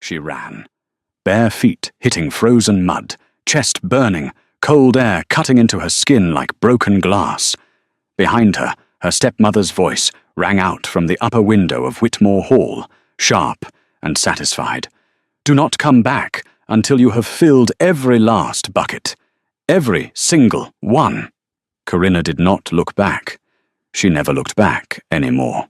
she ran. Bare feet hitting frozen mud, chest burning, cold air cutting into her skin like broken glass. Behind her, her stepmother's voice rang out from the upper window of Whitmore Hall, sharp and satisfied. "Do not come back until you have filled every last bucket. Every single one." Corinna did not look back. She never looked back anymore.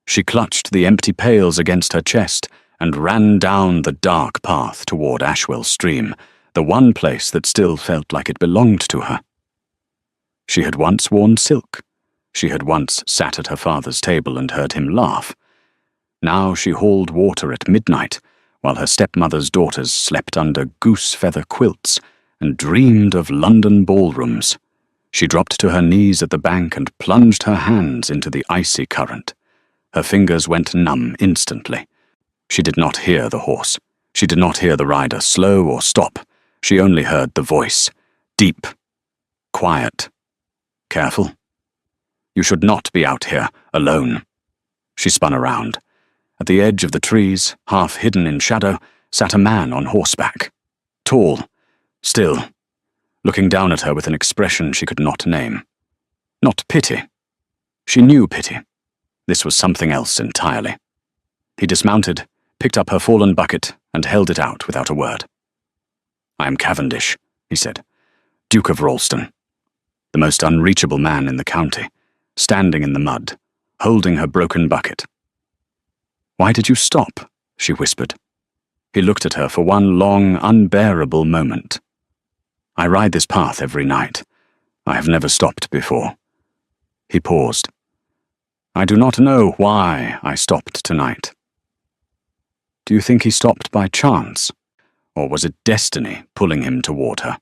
She clutched the empty pails against her chest and ran down the dark path toward Ashwell Stream, the one place that still felt like it belonged to her. She had once worn silk. She had once sat at her father's table and heard him laugh. Now she hauled water at midnight, while her stepmother's daughters slept under goose-feather quilts and dreamed of London ballrooms. She dropped to her knees at the bank and plunged her hands into the icy current. Her fingers went numb instantly. She did not hear the horse. She did not hear the rider slow or stop. She only heard the voice. Deep. Quiet. Careful. You should not be out here, alone. She spun around. At the edge of the trees, half hidden in shadow, sat a man on horseback. Tall. Still. Looking down at her with an expression she could not name. Not pity. She knew pity. This was something else entirely. He dismounted, picked up her fallen bucket, and held it out without a word. "I am Cavendish," he said, "Duke of Ralston." The most unreachable man in the county, standing in the mud, holding her broken bucket. "Why did you stop?" she whispered. He looked at her for one long, unbearable moment. "I ride this path every night. I have never stopped before." He paused. "I do not know why I stopped tonight." Do you think he stopped by chance? Or was it destiny pulling him toward her?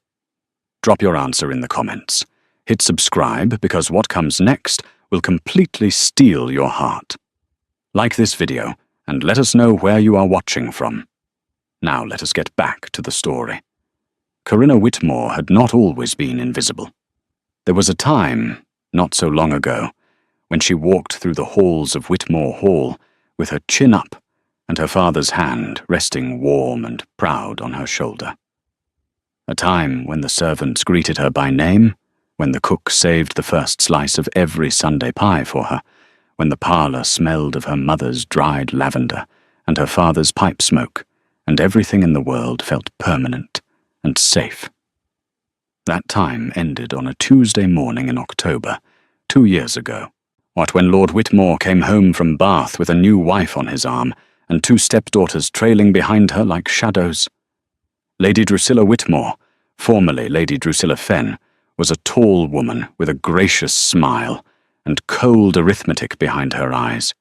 Drop your answer in the comments. Hit subscribe because what comes next will completely steal your heart. Like this video and let us know where you are watching from. Now let us get back to the story. Corinna Whitmore had not always been invisible. There was a time, not so long ago, when she walked through the halls of Whitmore Hall with her chin up and her father's hand resting warm and proud on her shoulder. A time when the servants greeted her by name, when the cook saved the first slice of every Sunday pie for her, when the parlour smelled of her mother's dried lavender and her father's pipe smoke, and everything in the world felt permanent and safe. That time ended on a Tuesday morning in October, 2 years ago. What when Lord Whitmore came home from Bath with a new wife on his arm, and 2 stepdaughters trailing behind her like shadows. Lady Drusilla Whitmore, formerly Lady Drusilla Fenn, was a tall woman with a gracious smile and cold arithmetic behind her eyes.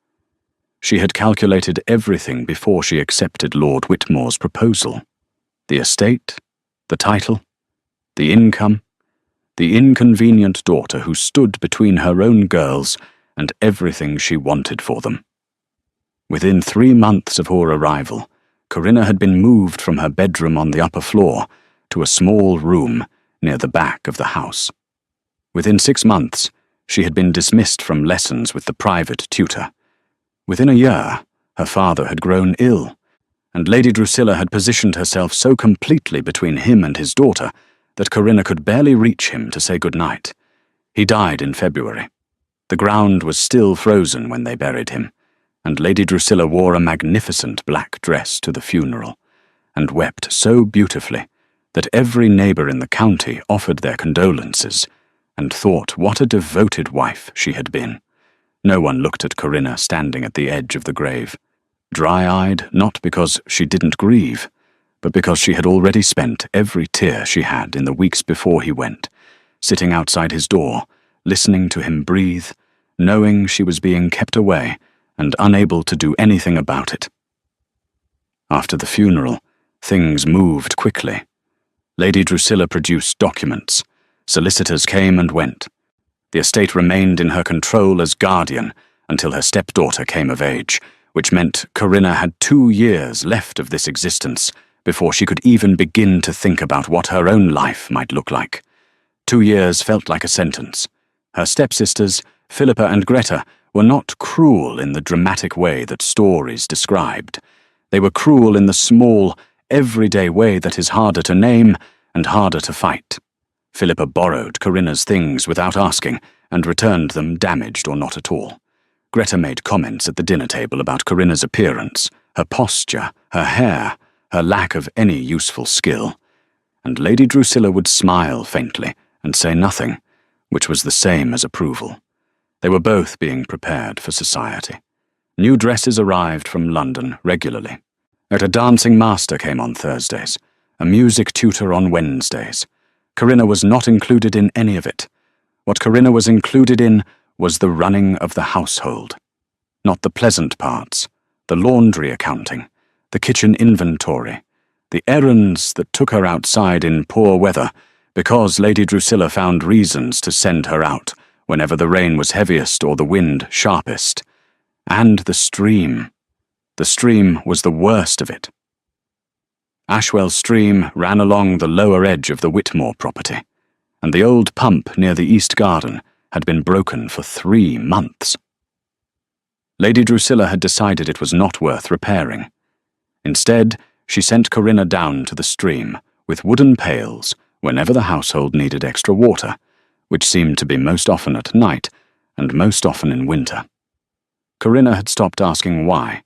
She had calculated everything before she accepted Lord Whitmore's proposal. The estate, the title, the income, the inconvenient daughter who stood between her own girls and everything she wanted for them. Within 3 months of her arrival, Corinna had been moved from her bedroom on the upper floor to a small room near the back of the house. Within 6 months, she had been dismissed from lessons with the private tutor. Within a year, her father had grown ill, and Lady Drusilla had positioned herself so completely between him and his daughter that Corinna could barely reach him to say good night. He died in February. The ground was still frozen when they buried him, and Lady Drusilla wore a magnificent black dress to the funeral, and wept so beautifully that every neighbour in the county offered their condolences, and thought what a devoted wife she had been. No one looked at Corinna standing at the edge of the grave, dry-eyed not because she didn't grieve, but because she had already spent every tear she had in the weeks before he went, sitting outside his door, listening to him breathe, knowing she was being kept away, and unable to do anything about it. After the funeral, things moved quickly. Lady Drusilla produced documents. Solicitors came and went. The estate remained in her control as guardian until her stepdaughter came of age, which meant Corinna had 2 years left of this existence before she could even begin to think about what her own life might look like. 2 years felt like a sentence. Her stepsisters, Philippa and Greta, were not cruel in the dramatic way that stories described. They were cruel in the small, everyday way that is harder to name and harder to fight. Philippa borrowed Corinna's things without asking and returned them damaged or not at all. Greta made comments at the dinner table about Corinna's appearance, her posture, her hair, her lack of any useful skill. And Lady Drusilla would smile faintly and say nothing, which was the same as approval. They were both being prepared for society. New dresses arrived from London regularly. A dancing master came on Thursdays, a music tutor on Wednesdays. Corinna was not included in any of it. What Corinna was included in was the running of the household. Not the pleasant parts, the laundry accounting, the kitchen inventory, the errands that took her outside in poor weather because Lady Drusilla found reasons to send her out whenever the rain was heaviest or the wind sharpest. And the stream. The stream was the worst of it. Ashwell Stream ran along the lower edge of the Whitmore property, and the old pump near the east garden had been broken for 3 months. Lady Drusilla had decided it was not worth repairing. Instead, she sent Corinna down to the stream with wooden pails whenever the household needed extra water, which seemed to be most often at night and most often in winter. Corinna had stopped asking why.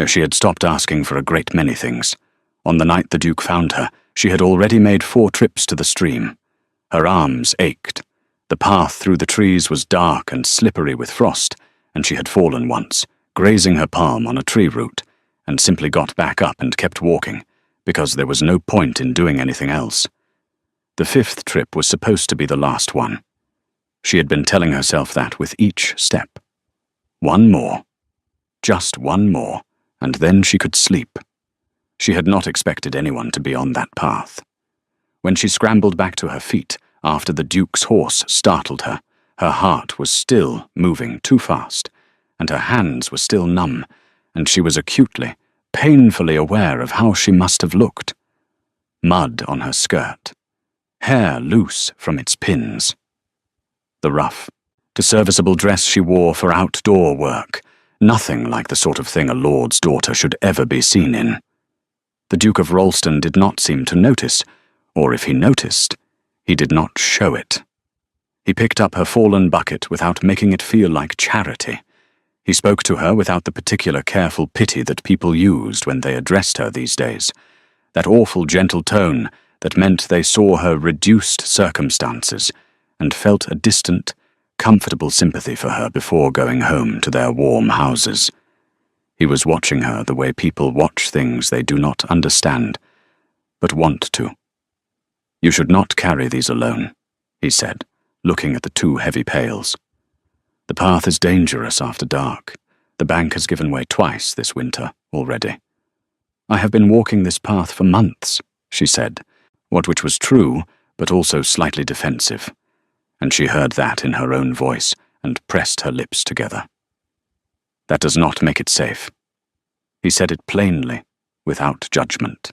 She had stopped asking for a great many things. On the night the Duke found her, she had already made 4 trips to the stream. Her arms ached. The path through the trees was dark and slippery with frost, and she had fallen once, grazing her palm on a tree root, and simply got back up and kept walking, because there was no point in doing anything else. The 5th trip was supposed to be the last one. She had been telling herself that with each step. 1 more. Just 1 more, and then she could sleep. She had not expected anyone to be on that path. When she scrambled back to her feet after the Duke's horse startled her, her heart was still moving too fast, and her hands were still numb, and she was acutely, painfully aware of how she must have looked. Mud on her skirt. Hair loose from its pins. The rough, serviceable dress she wore for outdoor work, nothing like the sort of thing a lord's daughter should ever be seen in. The Duke of Rollston did not seem to notice, or if he noticed, he did not show it. He picked up her fallen bucket without making it feel like charity. He spoke to her without the particular careful pity that people used when they addressed her these days, that awful gentle tone that meant they saw her reduced circumstances and felt a distant, comfortable sympathy for her before going home to their warm houses. He was watching her the way people watch things they do not understand, but want to. "You should not carry these alone," he said, looking at the 2 heavy pails. "The path is dangerous after dark. The bank has given way twice this winter already." "I have been walking this path for months," she said, which was true, but also slightly defensive. And she heard that in her own voice and pressed her lips together. "That does not make it safe." He said it plainly, without judgment.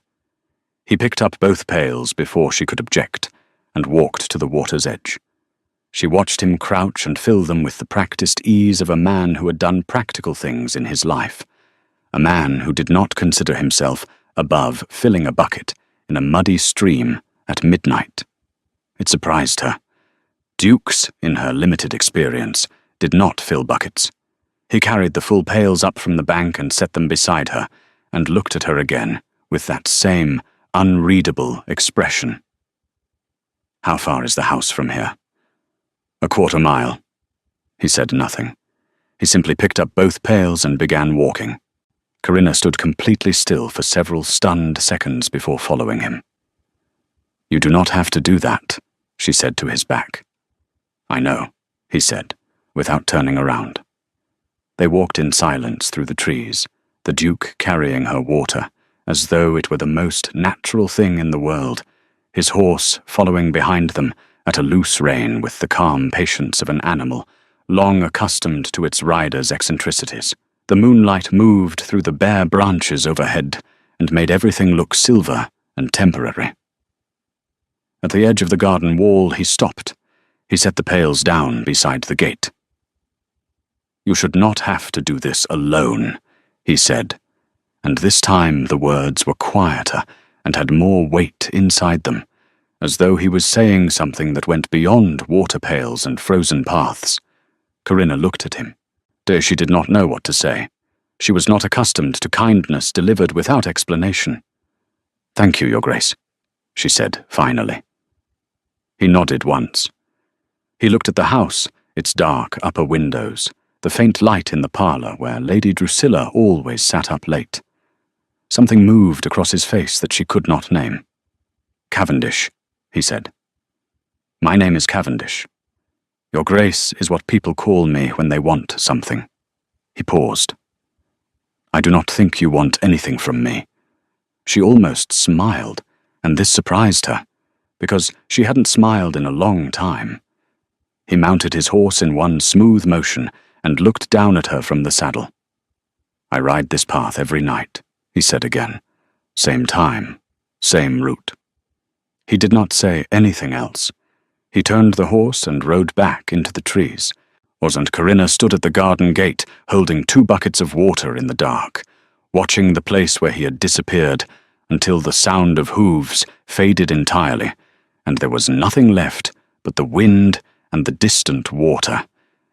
He picked up both pails before she could object and walked to the water's edge. She watched him crouch and fill them with the practiced ease of a man who had done practical things in his life, a man who did not consider himself above filling a bucket in a muddy stream at midnight. It surprised her. Dukes, in her limited experience, did not fill buckets. He carried the full pails up from the bank and set them beside her, and looked at her again with that same unreadable expression. "How far is the house from here?" "A 1/4 mile." He said nothing. He simply picked up both pails and began walking. Corinna stood completely still for several stunned seconds before following him. "You do not have to do that," she said to his back. "I know," he said, without turning around. They walked in silence through the trees, the Duke carrying her water, as though it were the most natural thing in the world, his horse following behind them at a loose rein with the calm patience of an animal, long accustomed to its rider's eccentricities. The moonlight moved through the bare branches overhead and made everything look silver and temporary. At the edge of the garden wall he stopped. He set the pails down beside the gate. "You should not have to do this alone," he said, and this time the words were quieter and had more weight inside them, as though he was saying something that went beyond water pails and frozen paths. Corinna looked at him. She did not know what to say. She was not accustomed to kindness delivered without explanation. "Thank you, Your Grace," she said finally. He nodded once. He looked at the house, its dark upper windows, the faint light in the parlour where Lady Drusilla always sat up late. Something moved across his face that she could not name. "Cavendish," he said. "My name is Cavendish. Your Grace is what people call me when they want something." He paused. "I do not think you want anything from me." She almost smiled, and this surprised her, because she hadn't smiled in a long time. He mounted his horse in one smooth motion and looked down at her from the saddle. "I ride this path every night," he said again. "Same time, same route." He did not say anything else. He turned the horse and rode back into the trees. Oz and Corinna stood at the garden gate, holding 2 buckets of water in the dark, watching the place where he had disappeared until the sound of hooves faded entirely, and there was nothing left but the wind and the distant water,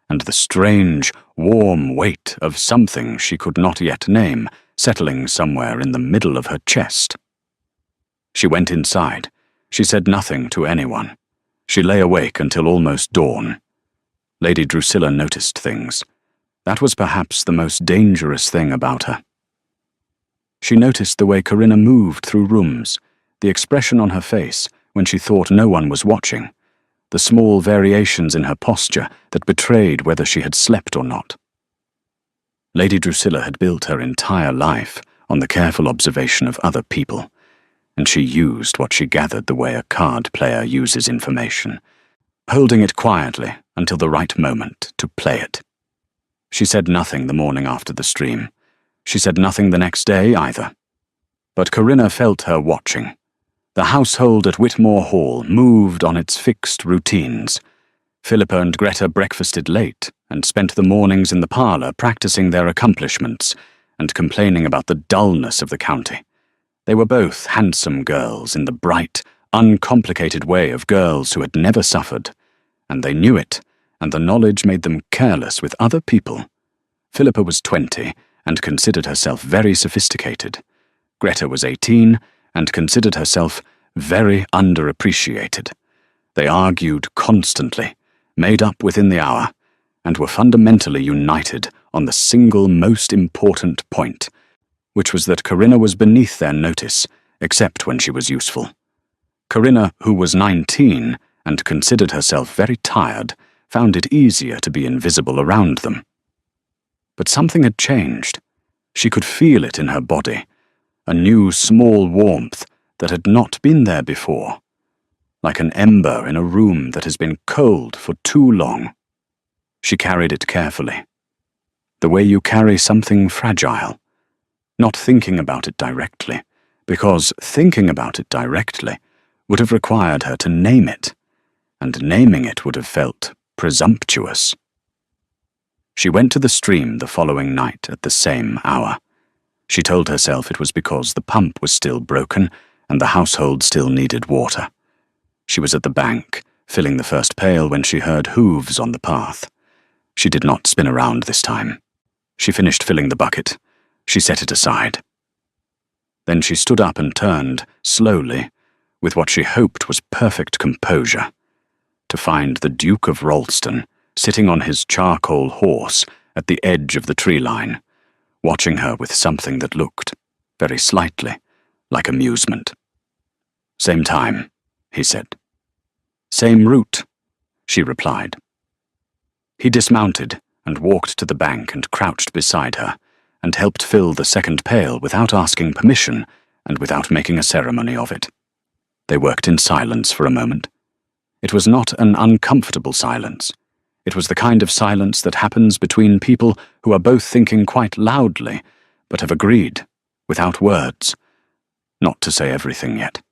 and the strange, warm weight of something she could not yet name, settling somewhere in the middle of her chest. She went inside. She said nothing to anyone. She lay awake until almost dawn. Lady Drusilla noticed things. That was perhaps the most dangerous thing about her. She noticed the way Corinna moved through rooms, the expression on her face when she thought no one was watching, the small variations in her posture that betrayed whether she had slept or not. Lady Drusilla had built her entire life on the careful observation of other people, and she used what she gathered the way a card player uses information, holding it quietly until the right moment to play it. She said nothing the morning after the stream. She said nothing the next day either. But Corinna felt her watching. The household at Whitmore Hall moved on its fixed routines. Philippa and Greta breakfasted late and spent the mornings in the parlour practicing their accomplishments and complaining about the dullness of the county. They were both handsome girls in the bright, uncomplicated way of girls who had never suffered, and they knew it, and the knowledge made them careless with other people. Philippa was 20 and considered herself very sophisticated. Greta was 18 and considered herself very underappreciated. They argued constantly, made up within the hour, and were fundamentally united on the single most important point, which was that Corinna was beneath their notice, except when she was useful. Corinna, who was 19 and considered herself very tired, found it easier to be invisible around them. But something had changed. She could feel it in her body, a new small warmth that had not been there before, like an ember in a room that has been cold for too long. She carried it carefully, the way you carry something fragile, not thinking about it directly, because thinking about it directly would have required her to name it, and naming it would have felt presumptuous. She went to the stream the following night at the same hour. She told herself it was because the pump was still broken and the household still needed water. She was at the bank, filling the first pail when she heard hooves on the path. She did not spin around this time. She finished filling the bucket. She set it aside. Then she stood up and turned, slowly, with what she hoped was perfect composure, to find the Duke of Ralston sitting on his charcoal horse at the edge of the tree line, watching her with something that looked, very slightly, like amusement. "Same time," he said. "Same route," she replied. He dismounted and walked to the bank and crouched beside her, and helped fill the second pail without asking permission and without making a ceremony of it. They worked in silence for a moment. It was not an uncomfortable silence. It was the kind of silence that happens between people who are both thinking quite loudly, but have agreed, without words, not to say everything yet.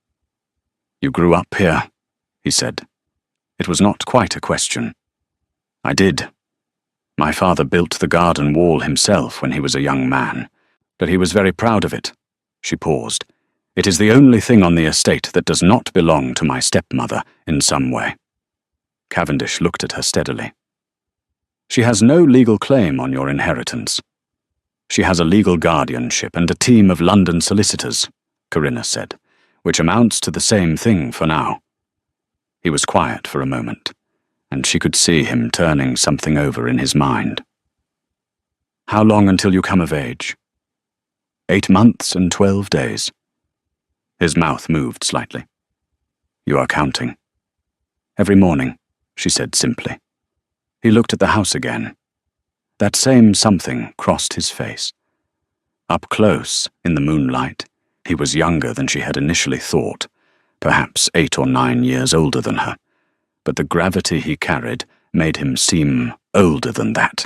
"You grew up here," he said. It was not quite a question. "I did. My father built the garden wall himself when he was a young man. But he was very proud of it. She paused. It is the only thing on the estate that does not belong to my stepmother in some way. Cavendish looked at her steadily. She has no legal claim on your inheritance. She has a legal guardianship and a team of London solicitors, Corinna said, which amounts to the same thing for now. He was quiet for a moment, and she could see him turning something over in his mind. How long until you come of age? 8 months and 12 days. His mouth moved slightly. You are counting. Every morning, she said simply. He looked at the house again. That same something crossed his face. Up close, in the moonlight, he was younger than she had initially thought, perhaps 8 or 9 years older than her, but the gravity he carried made him seem older than that.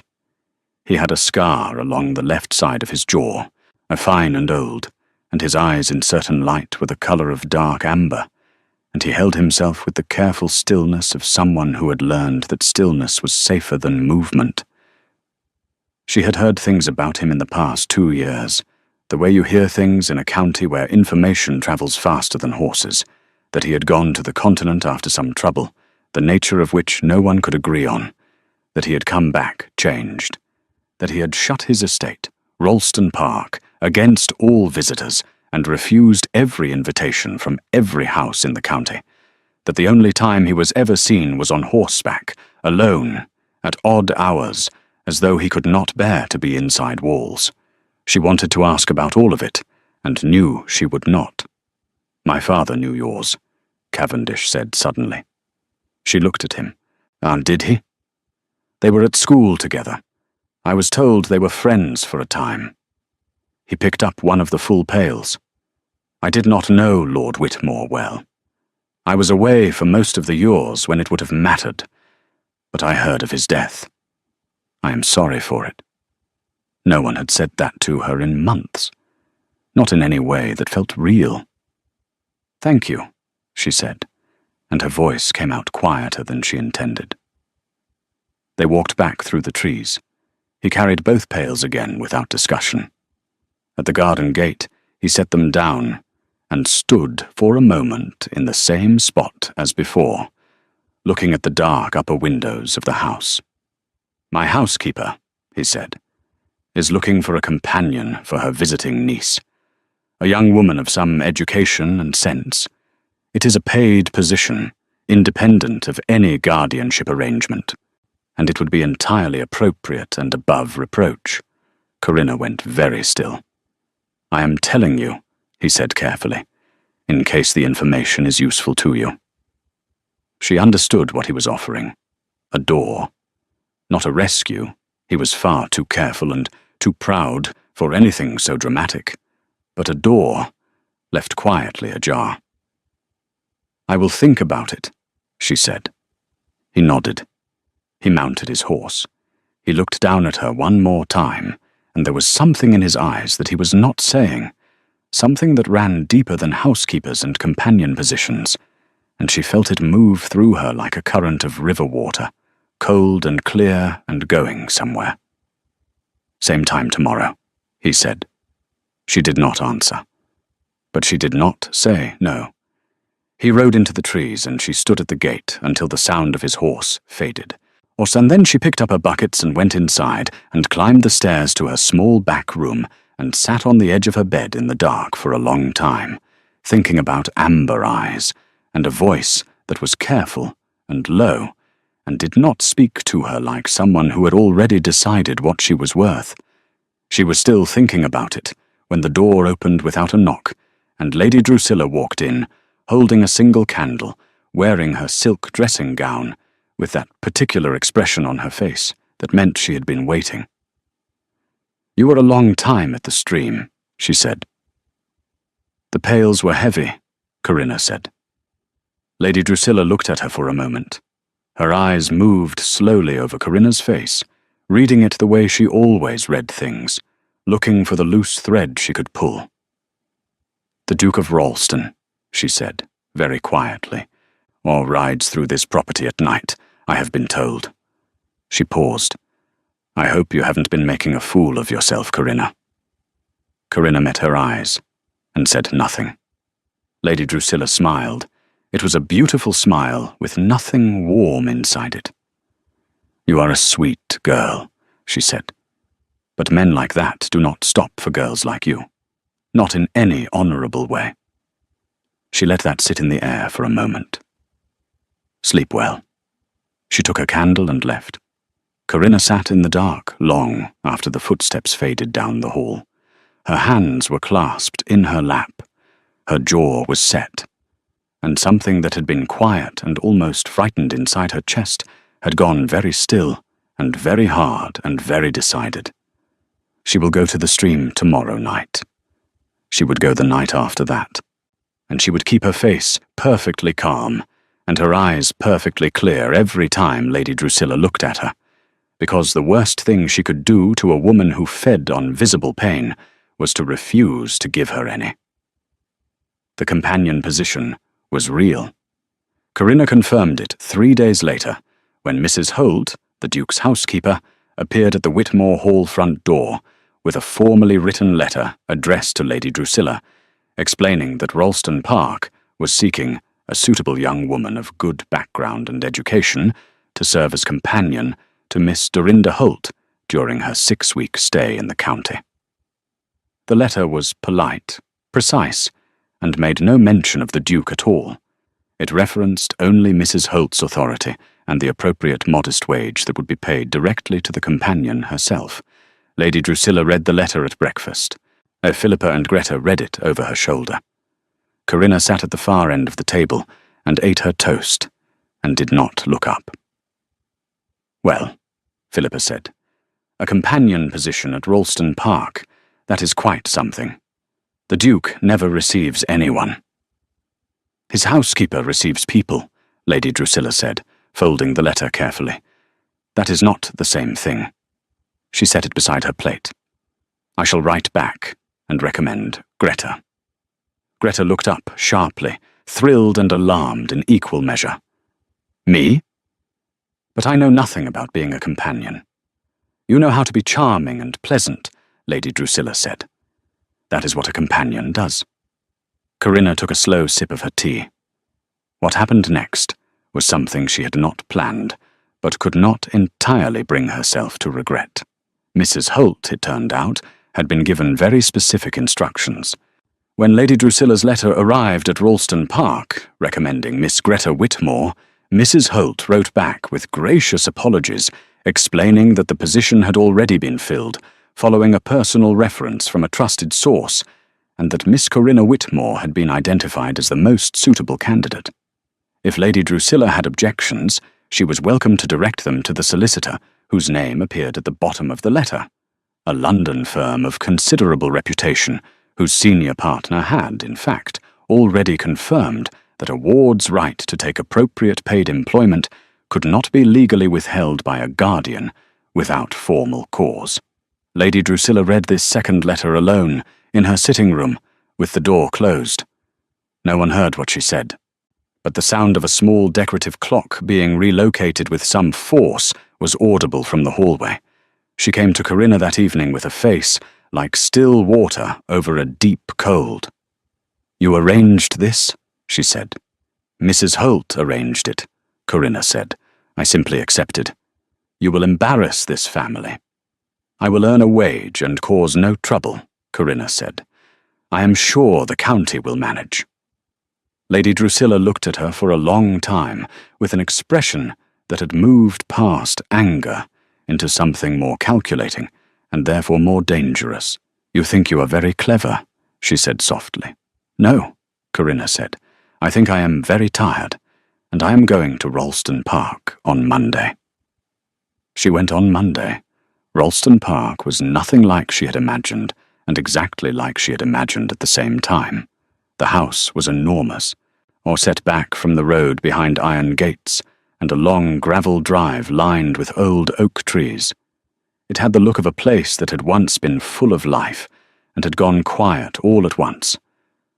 He had a scar along the left side of his jaw, a fine and old, and his eyes in certain light were the colour of dark amber, and he held himself with the careful stillness of someone who had learned that stillness was safer than movement. She had heard things about him in the past 2 years, the way you hear things in a county where information travels faster than horses, that he had gone to the continent after some trouble, the nature of which no one could agree on, that he had come back changed, that he had shut his estate, Ralston Park, against all visitors, and refused every invitation from every house in the county, that the only time he was ever seen was on horseback, alone, at odd hours, as though he could not bear to be inside walls. She wanted to ask about all of it, and knew she would not. My father knew yours, Cavendish said suddenly. She looked at him. Did he? They were at school together. I was told they were friends for a time. He picked up one of the full pails. I did not know Lord Whitmore well. I was away for most of the years when it would have mattered, but I heard of his death. I am sorry for it. No one had said that to her in months, not in any way that felt real. Thank you, she said, and her voice came out quieter than she intended. They walked back through the trees. He carried both pails again without discussion. At the garden gate, he set them down and stood for a moment in the same spot as before, looking at the dark upper windows of the house. My housekeeper, he said, is looking for a companion for her visiting niece, a young woman of some education and sense. It is a paid position, independent of any guardianship arrangement, and it would be entirely appropriate and above reproach. Corinna went very still. I am telling you, he said carefully, in case the information is useful to you. She understood what he was offering. A door. Not a rescue. He was far too careful and too proud for anything so dramatic. But a door, left quietly ajar. I will think about it, she said. He nodded. He mounted his horse. He looked down at her one more time, and there was something in his eyes that he was not saying, something that ran deeper than housekeepers and companion positions, and she felt it move through her like a current of river water, cold and clear and going somewhere. Same time tomorrow, he said. She did not answer. But she did not say no. He rode into the trees, and she stood at the gate until the sound of his horse faded. And then she picked up her buckets and went inside and climbed the stairs to her small back room and sat on the edge of her bed in the dark for a long time, thinking about amber eyes and a voice that was careful and low and did not speak to her like someone who had already decided what she was worth. She was still thinking about it when the door opened without a knock, and Lady Drusilla walked in, holding a single candle, wearing her silk dressing gown, with that particular expression on her face that meant she had been waiting. You were a long time at the stream, she said. The pails were heavy, Corinna said. Lady Drusilla looked at her for a moment. Her eyes moved slowly over Corinna's face, reading it the way she always read things, looking for the loose thread she could pull. The Duke of Ralston, she said, very quietly, or rides through this property at night, I have been told. She paused. I hope you haven't been making a fool of yourself, Corinna. Corinna met her eyes and said nothing. Lady Drusilla smiled. It was a beautiful smile with nothing warm inside it. "You are a sweet girl," she said. "But men like that do not stop for girls like you. Not in any honourable way." She let that sit in the air for a moment. "Sleep well." She took her candle and left. Corinna sat in the dark long after the footsteps faded down the hall. Her hands were clasped in her lap. Her jaw was set, and something that had been quiet and almost frightened inside her chest had gone very still and very hard and very decided. She will go to the stream tomorrow night. She would go the night after that, and she would keep her face perfectly calm and her eyes perfectly clear every time Lady Drusilla looked at her, because the worst thing she could do to a woman who fed on visible pain was to refuse to give her any. The companion position was real. Corinna confirmed it 3 days later, when Mrs. Holt, the Duke's housekeeper, appeared at the Whitmore Hall front door with a formally written letter addressed to Lady Drusilla, explaining that Ralston Park was seeking a suitable young woman of good background and education to serve as companion to Miss Dorinda Holt during her 6-week stay in the county. The letter was polite, precise, and made no mention of the Duke at all. It referenced only Mrs. Holt's authority and the appropriate modest wage that would be paid directly to the companion herself. Lady Drusilla read the letter at breakfast. Philippa and Greta read it over her shoulder. Corinna sat at the far end of the table and ate her toast, and did not look up. "Well," Philippa said, "a companion position at Ralston Park, that is quite something. The Duke never receives anyone." "His housekeeper receives people," Lady Drusilla said, folding the letter carefully. "That is not the same thing." She set it beside her plate. "I shall write back and recommend Greta." Greta looked up sharply, thrilled and alarmed in equal measure. "Me? But I know nothing about being a companion." "You know how to be charming and pleasant," Lady Drusilla said. "That is what a companion does." Corinna took a slow sip of her tea. What happened next was something she had not planned, but could not entirely bring herself to regret. Mrs. Holt, it turned out, had been given very specific instructions. When Lady Drusilla's letter arrived at Ralston Park, recommending Miss Greta Whitmore, Mrs. Holt wrote back with gracious apologies, explaining that the position had already been filled, following a personal reference from a trusted source, and that Miss Corinna Whitmore had been identified as the most suitable candidate. If Lady Drusilla had objections, she was welcome to direct them to the solicitor, whose name appeared at the bottom of the letter, a London firm of considerable reputation, whose senior partner had, in fact, already confirmed that a ward's right to take appropriate paid employment could not be legally withheld by a guardian without formal cause. Lady Drusilla read this second letter alone, in her sitting room, with the door closed. No one heard what she said, but the sound of a small decorative clock being relocated with some force was audible from the hallway. She came to Corinna that evening with a face like still water over a deep cold. "You arranged this?" she said. "Mrs. Holt arranged it," Corinna said. "I simply accepted. You will embarrass this family." "I will earn a wage and cause no trouble," Corinna said. "I am sure the county will manage." Lady Drusilla looked at her for a long time with an expression that had moved past anger into something more calculating and therefore more dangerous. "You think you are very clever," she said softly. "No," Corinna said. "I think I am very tired, and I am going to Ralston Park on Monday." She went on Monday. Ralston Park was nothing like she had imagined, and exactly like she had imagined at the same time. The house was enormous, or set back from the road behind iron gates, and a long gravel drive lined with old oak trees. It had the look of a place that had once been full of life, and had gone quiet all at once,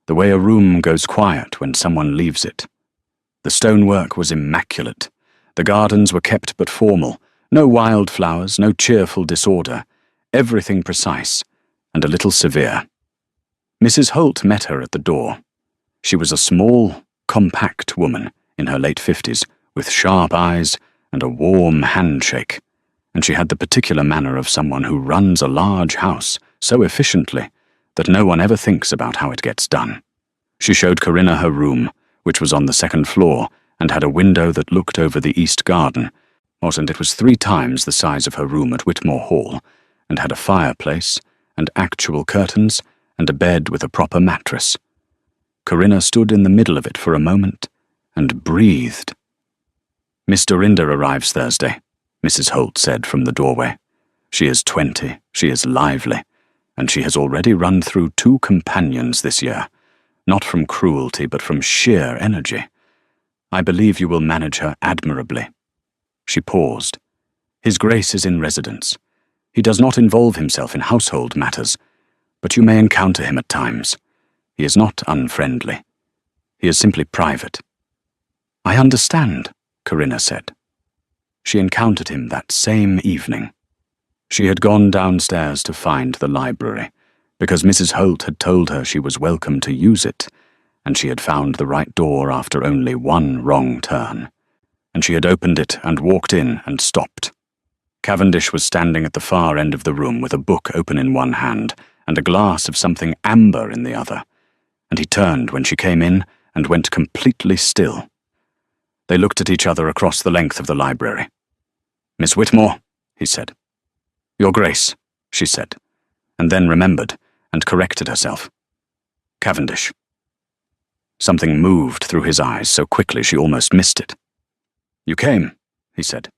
the way a room goes quiet when someone leaves it. The stonework was immaculate. The gardens were kept but formal, no wild flowers, no cheerful disorder, everything precise, and a little severe. Mrs. Holt met her at the door. She was a small, compact woman in her late 50s, with sharp eyes and a warm handshake, and she had the particular manner of someone who runs a large house so efficiently that no one ever thinks about how it gets done. She showed Corinna her room, which was on the second floor and had a window that looked over the east garden, and it was 3 times the size of her room at Whitmore Hall, and had a fireplace and actual curtains and a bed with a proper mattress. Corinna stood in the middle of it for a moment and breathed. "Miss Dorinda arrives Thursday," Mrs. Holt said from the doorway. "She is 20, she is lively, and she has already run through 2 companions this year, not from cruelty but from sheer energy. I believe you will manage her admirably." She paused. "His Grace is in residence. He does not involve himself in household matters, but you may encounter him at times. He is not unfriendly. He is simply private." "I understand," Corinna said. She encountered him that same evening. She had gone downstairs to find the library, because Mrs. Holt had told her she was welcome to use it, and she had found the right door after only 1 wrong turn. And she had opened it and walked in and stopped. Cavendish was standing at the far end of the room with a book open in one hand and a glass of something amber in the other, and he turned when she came in and went completely still. They looked at each other across the length of the library. "Miss Whitmore," he said. "Your Grace," she said, and then remembered and corrected herself. "Cavendish." Something moved through his eyes so quickly she almost missed it. "You came," he said.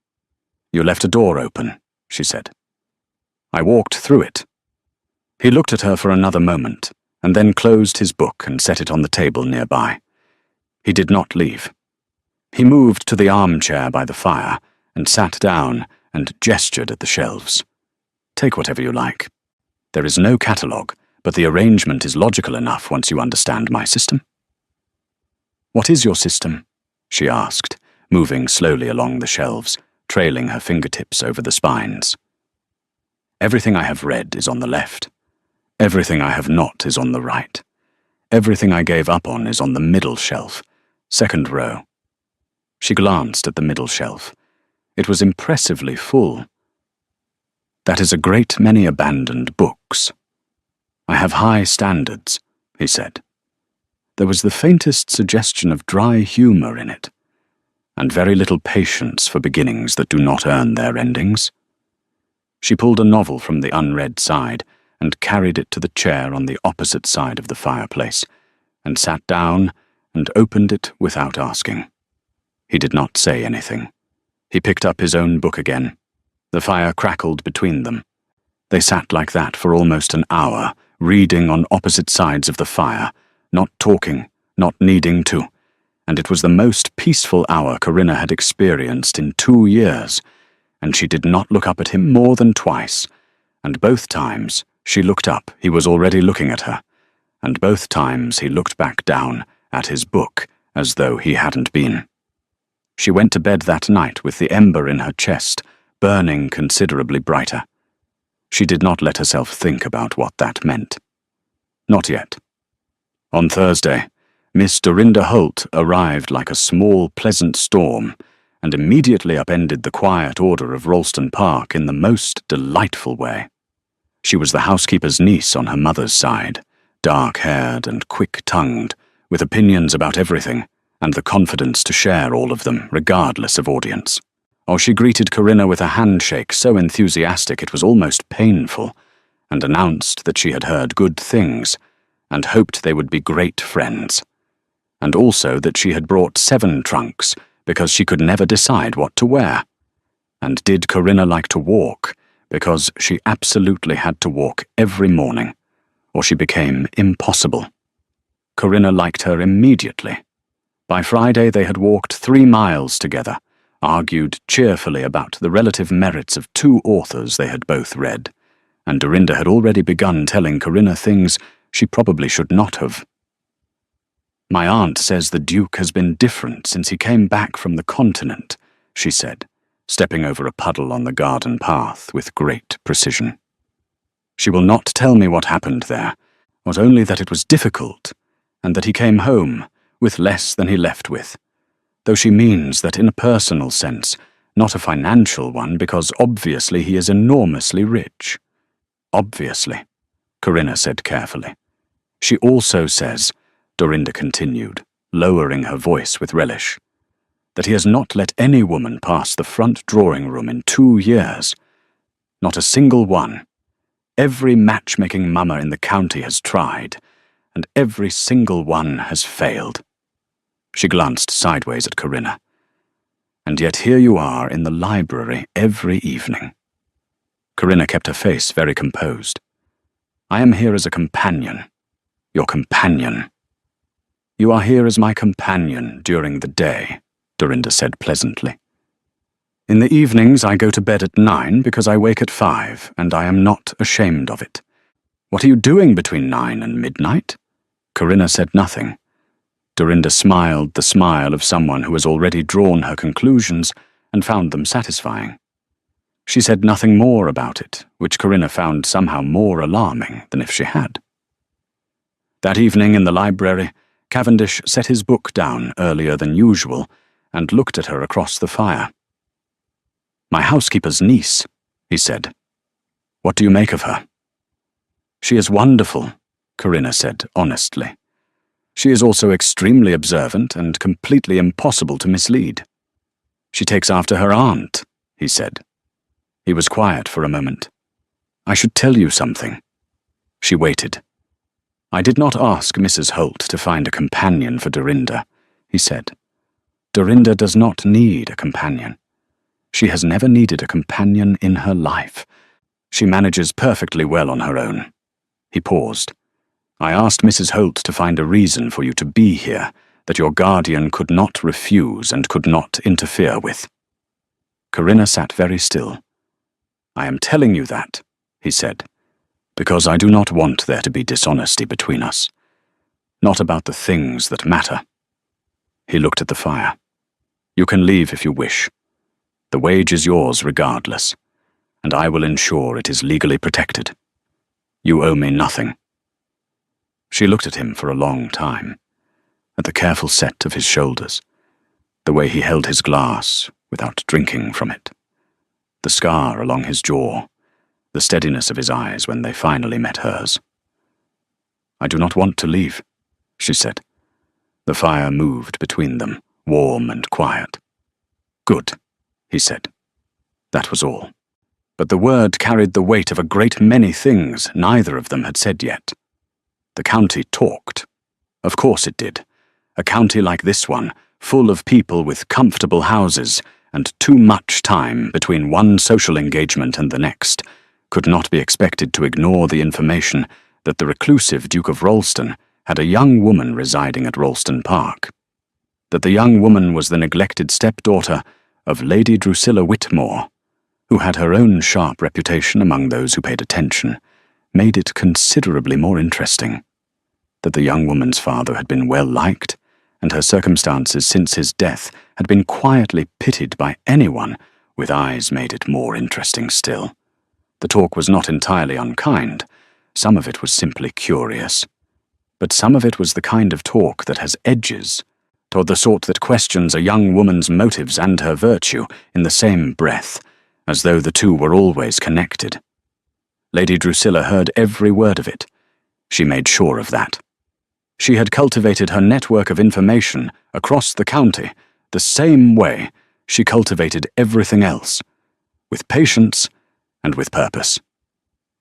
"You left a door open," she said. "I walked through it." He looked at her for another moment, and then closed his book and set it on the table nearby. He did not leave. He moved to the armchair by the fire and sat down and gestured at the shelves. "Take whatever you like. There is no catalogue, but the arrangement is logical enough once you understand my system." "What is your system?" she asked, moving slowly along the shelves, trailing her fingertips over the spines. "Everything I have read is on the left. Everything I have not is on the right. Everything I gave up on is on the middle shelf, 2nd row." She glanced at the middle shelf. It was impressively full. "That is a great many abandoned books. I have high standards," he said. There was the faintest suggestion of dry humour in it, and very little patience for beginnings that do not earn their endings. She pulled a novel from the unread side and carried it to the chair on the opposite side of the fireplace, and sat down and opened it without asking. He did not say anything. He picked up his own book again. The fire crackled between them. They sat like that for almost an hour, reading on opposite sides of the fire, not talking, not needing to, and it was the most peaceful hour Corinna had experienced in 2 years, and she did not look up at him more than twice, and both times she looked up he was already looking at her, and both times he looked back down at his book as though he hadn't been. She went to bed that night with the ember in her chest, burning considerably brighter. She did not let herself think about what that meant. Not yet. On Thursday, Miss Dorinda Holt arrived like a small, pleasant storm, and immediately upended the quiet order of Ralston Park in the most delightful way. She was the housekeeper's niece on her mother's side, dark-haired and quick-tongued, with opinions about everything, and the confidence to share all of them, regardless of audience. Or she greeted Corinna with a handshake so enthusiastic it was almost painful, and announced that she had heard good things, and hoped they would be great friends, and also that she had brought 7 trunks because she could never decide what to wear. And did Corinna like to walk, because she absolutely had to walk every morning, or she became impossible. Corinna liked her immediately. By Friday they had walked 3 miles together, argued cheerfully about the relative merits of 2 authors they had both read, and Dorinda had already begun telling Corinna things she probably should not have. "My aunt says the Duke has been different since he came back from the continent," she said, stepping over a puddle on the garden path with great precision. "She will not tell me what happened there, was only that it was difficult, and that he came home with less than he left with, though she means that in a personal sense, not a financial one, because obviously he is enormously rich. Obviously, Corinna said carefully. She also says, Dorinda continued, lowering her voice with relish, that he has not let any woman pass the front drawing room in 2 years. Not a single one. Every matchmaking mama in the county has tried, and every single one has failed. She glanced sideways at Corinna. And yet here you are in the library every evening. Corinna kept her face very composed. I am here as a companion. Your companion. You are here as my companion during the day, Dorinda said pleasantly. In the evenings I go to bed at 9 because I wake at 5, and I am not ashamed of it. What are you doing between 9 and midnight? Corinna said nothing. Dorinda smiled the smile of someone who has already drawn her conclusions and found them satisfying. She said nothing more about it, which Corinna found somehow more alarming than if she had. That evening in the library, Cavendish set his book down earlier than usual and looked at her across the fire. My housekeeper's niece, he said. What do you make of her? She is wonderful, Corinna said honestly. She is also extremely observant and completely impossible to mislead. She takes after her aunt, he said. He was quiet for a moment. I should tell you something. She waited. I did not ask Mrs. Holt to find a companion for Dorinda, he said. Dorinda does not need a companion. She has never needed a companion in her life. She manages perfectly well on her own. He paused. I asked Mrs. Holt to find a reason for you to be here that your guardian could not refuse and could not interfere with. Corinna sat very still. I am telling you that, he said, because I do not want there to be dishonesty between us. Not about the things that matter. He looked at the fire. You can leave if you wish. The wage is yours regardless, and I will ensure it is legally protected. You owe me nothing. She looked at him for a long time, at the careful set of his shoulders, the way he held his glass without drinking from it, the scar along his jaw, the steadiness of his eyes when they finally met hers. I do not want to leave, she said. The fire moved between them, warm and quiet. Good, he said. That was all. But the word carried the weight of a great many things neither of them had said yet. The county talked. Of course it did. A county like this one, full of people with comfortable houses and too much time between one social engagement and the next, could not be expected to ignore the information that the reclusive Duke of Rolleston had a young woman residing at Rolleston Park. That the young woman was the neglected stepdaughter of Lady Drusilla Whitmore, who had her own sharp reputation among those who paid attention, made it considerably more interesting. That the young woman's father had been well liked, and her circumstances since his death had been quietly pitied by anyone with eyes made it more interesting still. The talk was not entirely unkind. Some of it was simply curious. But some of it was the kind of talk that has edges, toward the sort that questions a young woman's motives and her virtue in the same breath, as though the two were always connected. Lady Drusilla heard every word of it. She made sure of that. She had cultivated her network of information across the county the same way she cultivated everything else, with patience and with purpose.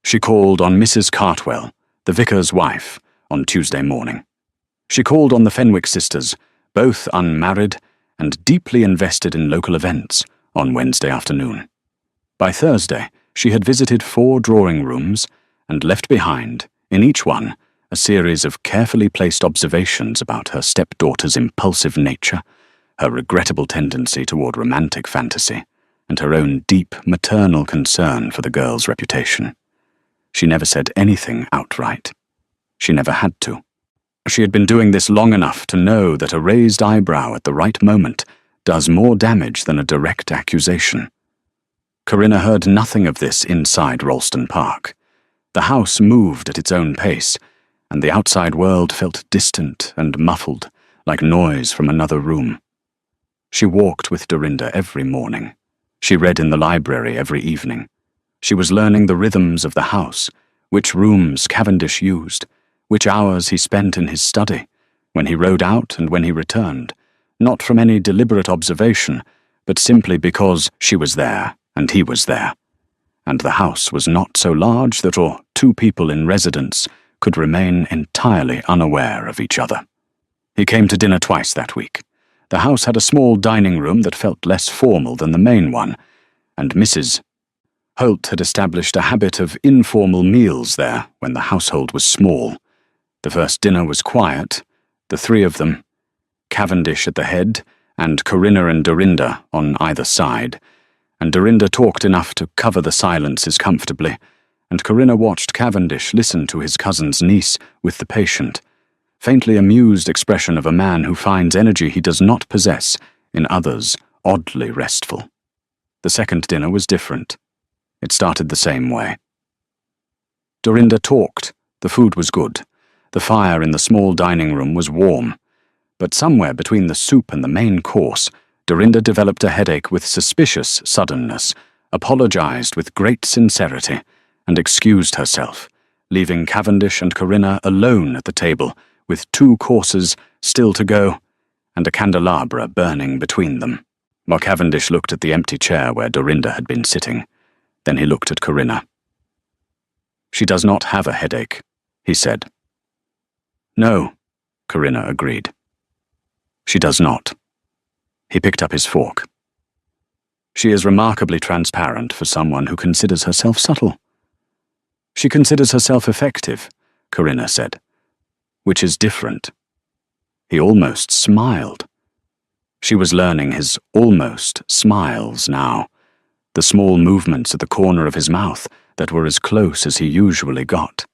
She called on Mrs. Cartwell, the vicar's wife, on Tuesday morning. She called on the Fenwick sisters, both unmarried and deeply invested in local events, on Wednesday afternoon. By Thursday, she had visited 4 drawing rooms and left behind, in each one, a series of carefully placed observations about her stepdaughter's impulsive nature, her regrettable tendency toward romantic fantasy, and her own deep maternal concern for the girl's reputation. She never said anything outright. She never had to. She had been doing this long enough to know that a raised eyebrow at the right moment does more damage than a direct accusation. Corinna heard nothing of this inside Rolleston Park. The house moved at its own pace, and the outside world felt distant and muffled, like noise from another room. She walked with Dorinda every morning. She read in the library every evening. She was learning the rhythms of the house, which rooms Cavendish used, which hours he spent in his study, when he rode out and when he returned, not from any deliberate observation, but simply because she was there and he was there, and the house was not so large that two people in residence could remain entirely unaware of each other. He came to dinner twice that week. The house had a small dining room that felt less formal than the main one, and Mrs. Holt had established a habit of informal meals there when the household was small. The first dinner was quiet, the three of them, Cavendish at the head, and Corinna and Dorinda on either side, and Dorinda talked enough to cover the silences comfortably, and Corinna watched Cavendish listen to his cousin's niece with the patient, faintly amused expression of a man who finds energy he does not possess in others oddly restful. The second dinner was different. It started the same way. Dorinda talked. The food was good. The fire in the small dining room was warm. But somewhere between the soup and the main course, Dorinda developed a headache with suspicious suddenness, apologized with great sincerity, and excused herself, leaving Cavendish and Corinna alone at the table, with 2 courses still to go, and a candelabra burning between them. While Cavendish looked at the empty chair where Dorinda had been sitting. Then he looked at Corinna. "She does not have a headache," he said. "No," Corinna agreed. "She does not." He picked up his fork. "She is remarkably transparent for someone who considers herself subtle." "She considers herself effective," Corinna said, "which is different." He almost smiled. She was learning his almost smiles now, the small movements at the corner of his mouth that were as close as he usually got,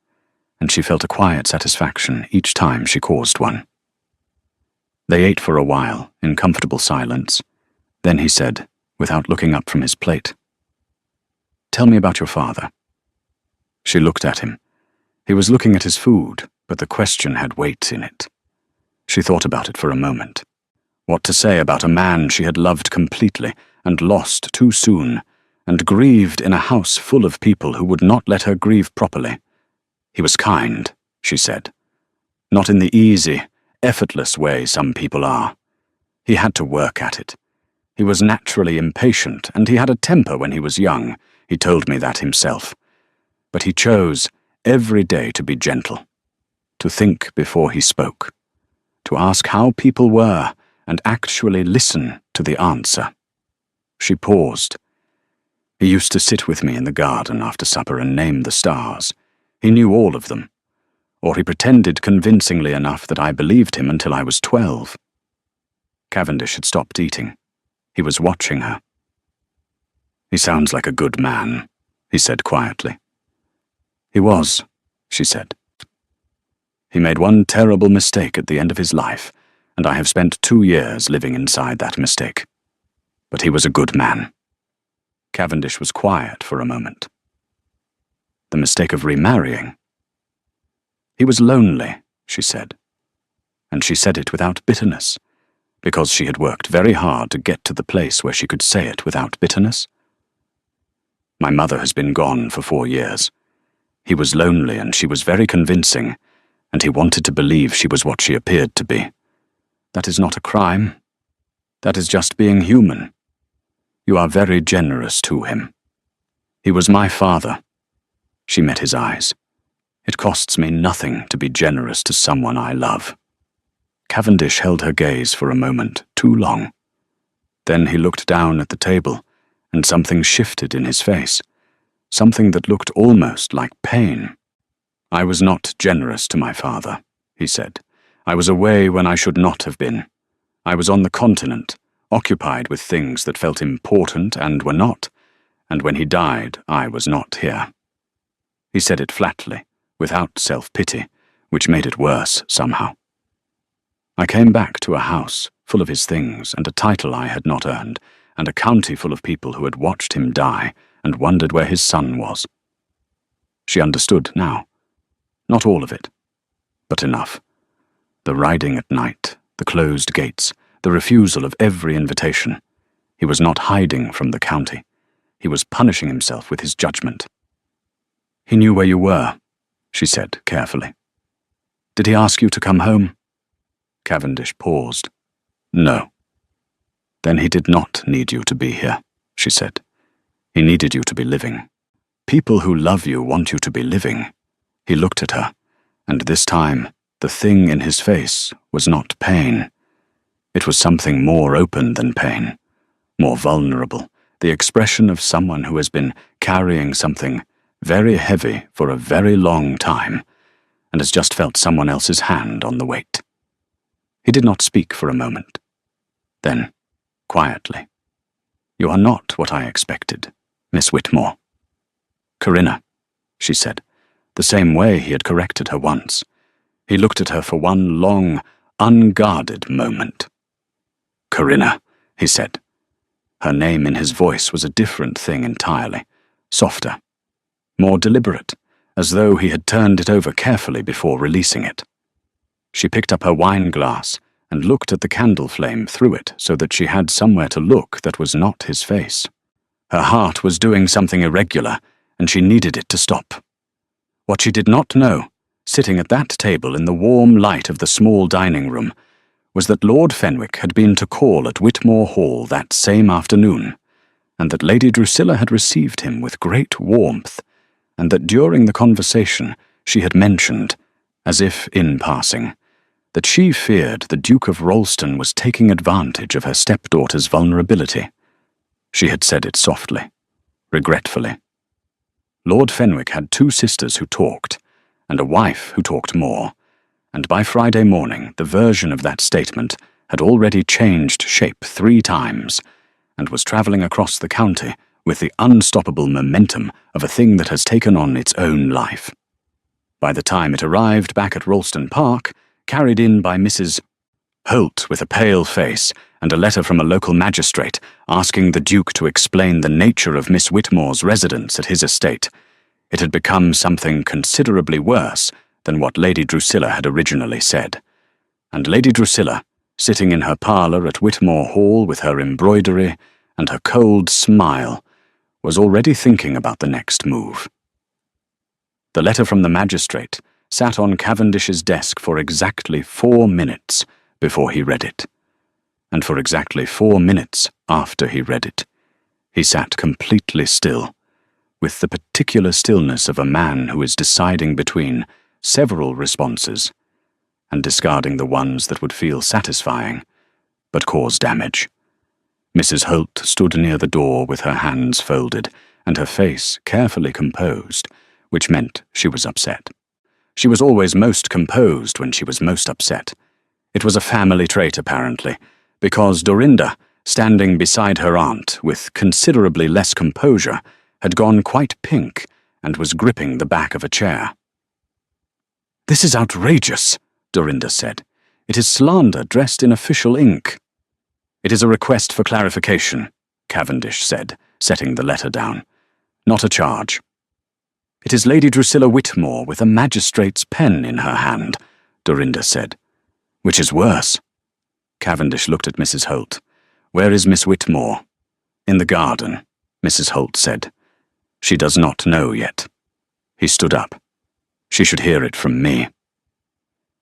and she felt a quiet satisfaction each time she caused one. They ate for a while, in comfortable silence. Then he said, without looking up from his plate, "Tell me about your father." She looked at him. He was looking at his food, but the question had weight in it. She thought about it for a moment. What to say about a man she had loved completely and lost too soon, and grieved in a house full of people who would not let her grieve properly. He was kind, she said. Not in the easy, effortless way some people are. He had to work at it. He was naturally impatient, and he had a temper when he was young. He told me that himself. But he chose every day to be gentle, to think before he spoke, to ask how people were, and actually listen to the answer. She paused. He used to sit with me in the garden after supper and name the stars. He knew all of them. Or he pretended convincingly enough that I believed him until I was 12. Cavendish had stopped eating. He was watching her. "He sounds like a good man," he said quietly. "He was," she said. "He made one terrible mistake at the end of his life, and I have spent 2 years living inside that mistake. But he was a good man." Cavendish was quiet for a moment. "The mistake of remarrying?" "He was lonely," she said. And she said it without bitterness, because she had worked very hard to get to the place where she could say it without bitterness. "My mother has been gone for 4 years. He was lonely and she was very convincing, and he wanted to believe she was what she appeared to be. That is not a crime. That is just being human. You are very generous to him. He was my father." She met his eyes. "It costs me nothing to be generous to someone I love." Cavendish held her gaze for a moment, too long. Then he looked down at the table, and something shifted in his face, something that looked almost like pain. "I was not generous to my father," he said. "I was away when I should not have been. I was on the continent, occupied with things that felt important and were not, and when he died, I was not here." He said it flatly, without self-pity, which made it worse somehow. "I came back to a house full of his things and a title I had not earned, and a county full of people who had watched him die and wondered where his son was." She understood now. Not all of it. But enough. The riding at night, the closed gates, the refusal of every invitation. He was not hiding from the county. He was punishing himself with his judgment. "He knew where you were," she said carefully. "Did he ask you to come home?" Cavendish paused. "No." "Then he did not need you to be here," she said. "He needed you to be living. People who love you want you to be living." He looked at her, and this time the thing in his face was not pain. It was something more open than pain, more vulnerable, the expression of someone who has been carrying something very heavy for a very long time, and has just felt someone else's hand on the weight. He did not speak for a moment. Then, quietly, "You are not what I expected, Miss Whitmore." "Corinna," she said, the same way he had corrected her once. He looked at her for one long, unguarded moment. "Corinna," he said. Her name in his voice was a different thing entirely, softer, more deliberate, as though he had turned it over carefully before releasing it. She picked up her wine glass and looked at the candle flame through it so that she had somewhere to look that was not his face. Her heart was doing something irregular, and she needed it to stop. What she did not know, sitting at that table in the warm light of the small dining room, was that Lord Fenwick had been to call at Whitmore Hall that same afternoon, and that Lady Drusilla had received him with great warmth, and that during the conversation she had mentioned, as if in passing, that she feared the Duke of Rollston was taking advantage of her stepdaughter's vulnerability. She had said it softly, regretfully. Lord Fenwick had 2 sisters who talked, and a wife who talked more, and by Friday morning the version of that statement had already changed shape 3 times, and was travelling across the county with the unstoppable momentum of a thing that has taken on its own life. By the time it arrived back at Rollston Park, carried in by Mrs. Holt with a pale face and a letter from a local magistrate asking the Duke to explain the nature of Miss Whitmore's residence at his estate, it had become something considerably worse than what Lady Drusilla had originally said. And Lady Drusilla, sitting in her parlour at Whitmore Hall with her embroidery and her cold smile, was already thinking about the next move. The letter from the magistrate sat on Cavendish's desk for exactly 4 minutes before he read it, and for exactly 4 minutes after he read it. He sat completely still, with the particular stillness of a man who is deciding between several responses and discarding the ones that would feel satisfying but cause damage. Mrs. Holt stood near the door with her hands folded and her face carefully composed, which meant she was upset. She was always most composed when she was most upset. It was a family trait, apparently, because Dorinda, standing beside her aunt with considerably less composure, had gone quite pink and was gripping the back of a chair. "This is outrageous," Dorinda said. "It is slander dressed in official ink." "It is a request for clarification," Cavendish said, setting the letter down. "Not a charge." "It is Lady Drusilla Whitmore with a magistrate's pen in her hand," Dorinda said. "Which is worse." Cavendish looked at Mrs. Holt. "Where is Miss Whitmore?" "In the garden," Mrs. Holt said. "She does not know yet." He stood up. "She should hear it from me."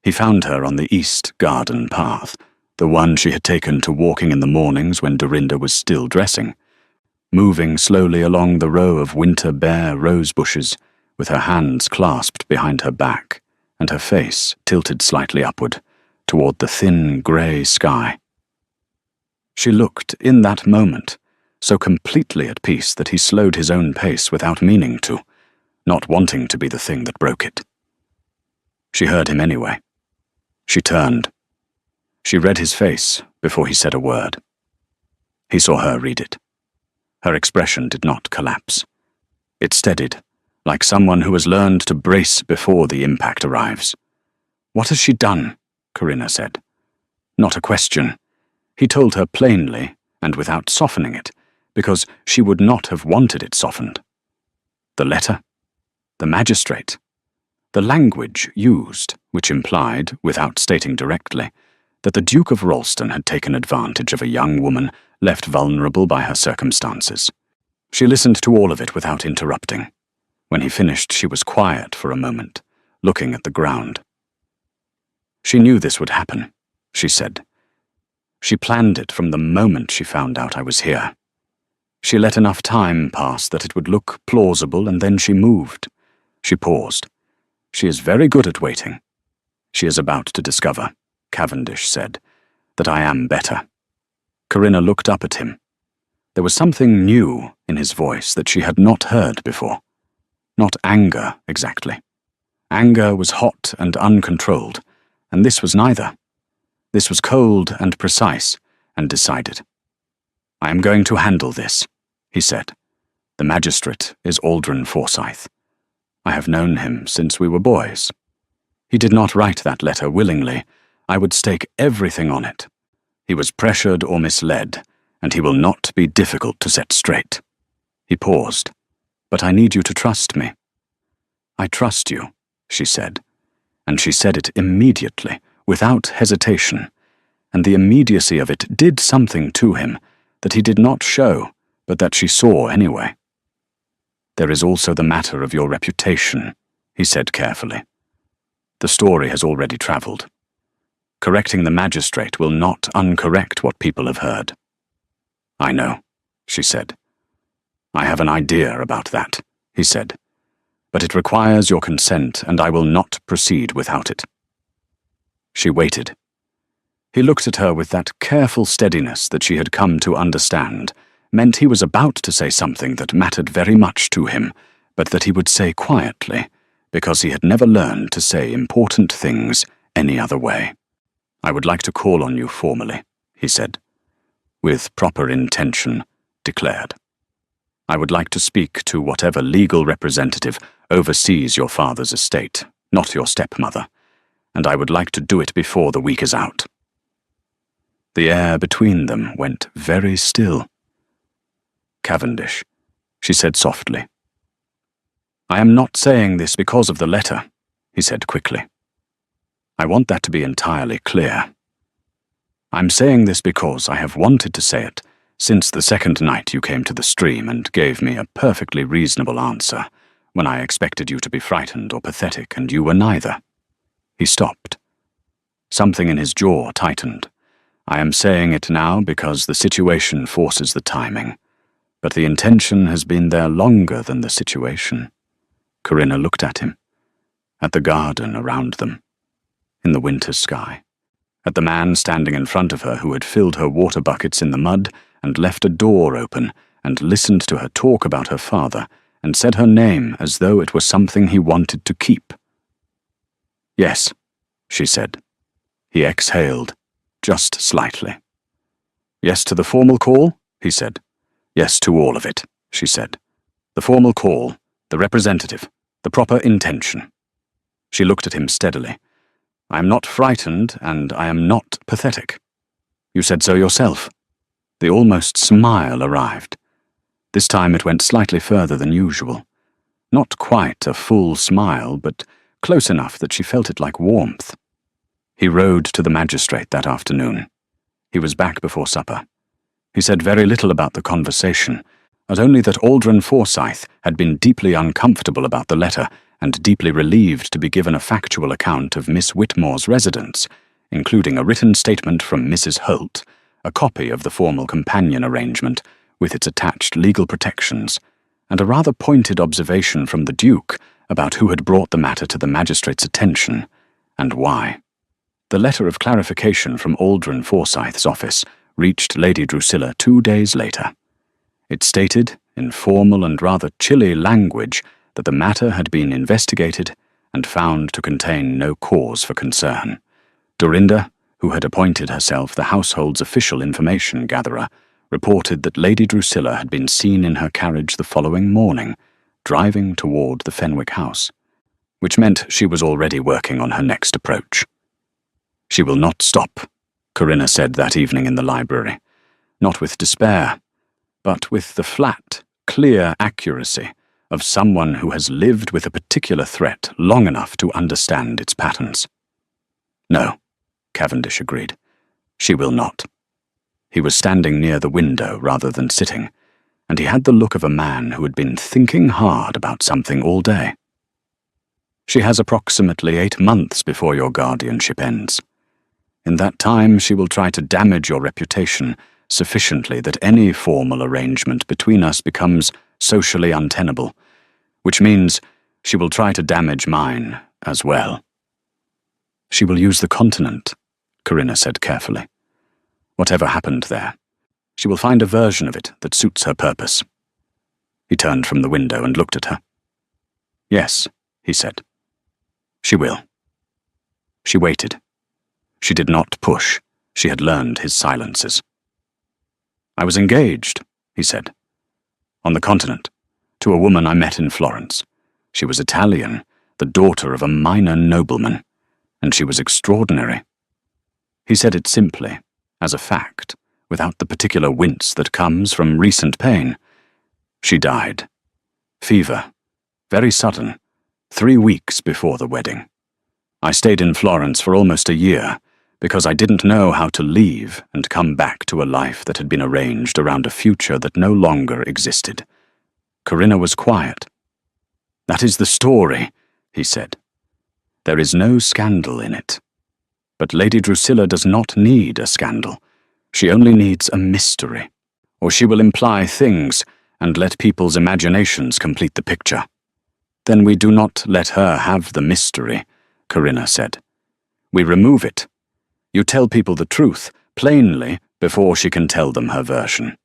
He found her on the east garden path, the one she had taken to walking in the mornings when Dorinda was still dressing, moving slowly along the row of winter bare rose bushes, with her hands clasped behind her back and her face tilted slightly upward, toward the thin grey sky. She looked, in that moment, so completely at peace that he slowed his own pace without meaning to, not wanting to be the thing that broke it. She heard him anyway. She turned. She read his face before he said a word. He saw her read it. Her expression did not collapse. It steadied, like someone who has learned to brace before the impact arrives. "What has she done?" Corinna said. Not a question. He told her plainly, and without softening it, because she would not have wanted it softened. The letter? The magistrate? The language used, which implied, without stating directly, that the Duke of Ralston had taken advantage of a young woman left vulnerable by her circumstances. She listened to all of it without interrupting. When he finished, she was quiet for a moment, looking at the ground. She knew this would happen, she said. She planned it from the moment she found out I was here. She let enough time pass that it would look plausible, and then she moved. She paused. She is very good at waiting. She is about to discover, Cavendish said, that I am better. Corinna looked up at him. There was something new in his voice that she had not heard before. Not anger, exactly. Anger was hot and uncontrolled, and this was neither. This was cold and precise and decided. I am going to handle this, he said. The magistrate is Aldrin Forsyth. I have known him since we were boys. He did not write that letter willingly. I would stake everything on it. He was pressured or misled, and he will not be difficult to set straight. He paused. But I need you to trust me. I trust you, she said, and she said it immediately, without hesitation, and the immediacy of it did something to him that he did not show, but that she saw anyway. There is also the matter of your reputation, he said carefully. The story has already travelled. Correcting the magistrate will not uncorrect what people have heard. I know, she said. I have an idea about that, he said. But it requires your consent, and I will not proceed without it. She waited. He looked at her with that careful steadiness that she had come to understand, meant he was about to say something that mattered very much to him, but that he would say quietly, because he had never learned to say important things any other way. I would like to call on you formally, he said. With proper intention, declared. I would like to speak to whatever legal representative oversees your father's estate, not your stepmother, and I would like to do it before the week is out. The air between them went very still. Cavendish, she said softly. I am not saying this because of the letter, he said quickly. I want that to be entirely clear. I'm saying this because I have wanted to say it since the second night you came to the stream and gave me a perfectly reasonable answer when I expected you to be frightened or pathetic, and you were neither. He stopped. Something in his jaw tightened. I am saying it now because the situation forces the timing. But the intention has been there longer than the situation. Corinna looked at him, at the garden around them, in the winter sky, at the man standing in front of her who had filled her water buckets in the mud and left a door open and listened to her talk about her father and said her name as though it were something he wanted to keep. Yes, she said. He exhaled, just slightly. Yes to the formal call, he said. Yes to all of it, she said. The formal call, the representative, the proper intention. She looked at him steadily. I am not frightened, and I am not pathetic. You said so yourself. The almost smile arrived. This time it went slightly further than usual. Not quite a full smile, but close enough that she felt it like warmth. He rode to the magistrate that afternoon. He was back before supper. He said very little about the conversation, but only that Aldrin Forsyth had been deeply uncomfortable about the letter and deeply relieved to be given a factual account of Miss Whitmore's residence, including a written statement from Mrs. Holt, a copy of the formal companion arrangement with its attached legal protections, and a rather pointed observation from the Duke about who had brought the matter to the magistrate's attention, and why. The letter of clarification from Aldrin Forsyth's office reached Lady Drusilla 2 days later. It stated, in formal and rather chilly language, that the matter had been investigated and found to contain no cause for concern. Dorinda, who had appointed herself the household's official information gatherer, reported that Lady Drusilla had been seen in her carriage the following morning, driving toward the Fenwick house, which meant she was already working on her next approach. She will not stop, Corinna said that evening in the library, not with despair, but with the flat, clear accuracy of someone who has lived with a particular threat long enough to understand its patterns. No, Cavendish agreed. She will not. He was standing near the window rather than sitting, and he had the look of a man who had been thinking hard about something all day. She has approximately 8 months before your guardianship ends. In that time, she will try to damage your reputation sufficiently that any formal arrangement between us becomes socially untenable, which means she will try to damage mine as well. She will use the continent, Corinna said carefully. Whatever happened there, she will find a version of it that suits her purpose. He turned from the window and looked at her. Yes, he said. She will. She waited. She did not push. She had learned his silences. I was engaged, he said, on the continent, to a woman I met in Florence. She was Italian, the daughter of a minor nobleman, and she was extraordinary. He said it simply, as a fact, without the particular wince that comes from recent pain. She died. Fever. Very sudden. 3 weeks before the wedding. I stayed in Florence for almost a year, because I didn't know how to leave and come back to a life that had been arranged around a future that no longer existed. Corinna was quiet. That is the story, he said. There is no scandal in it. But Lady Drusilla does not need a scandal. She only needs a mystery, or she will imply things and let people's imaginations complete the picture. Then we do not let her have the mystery, Corinna said. We remove it. You tell people the truth, plainly, before she can tell them her version.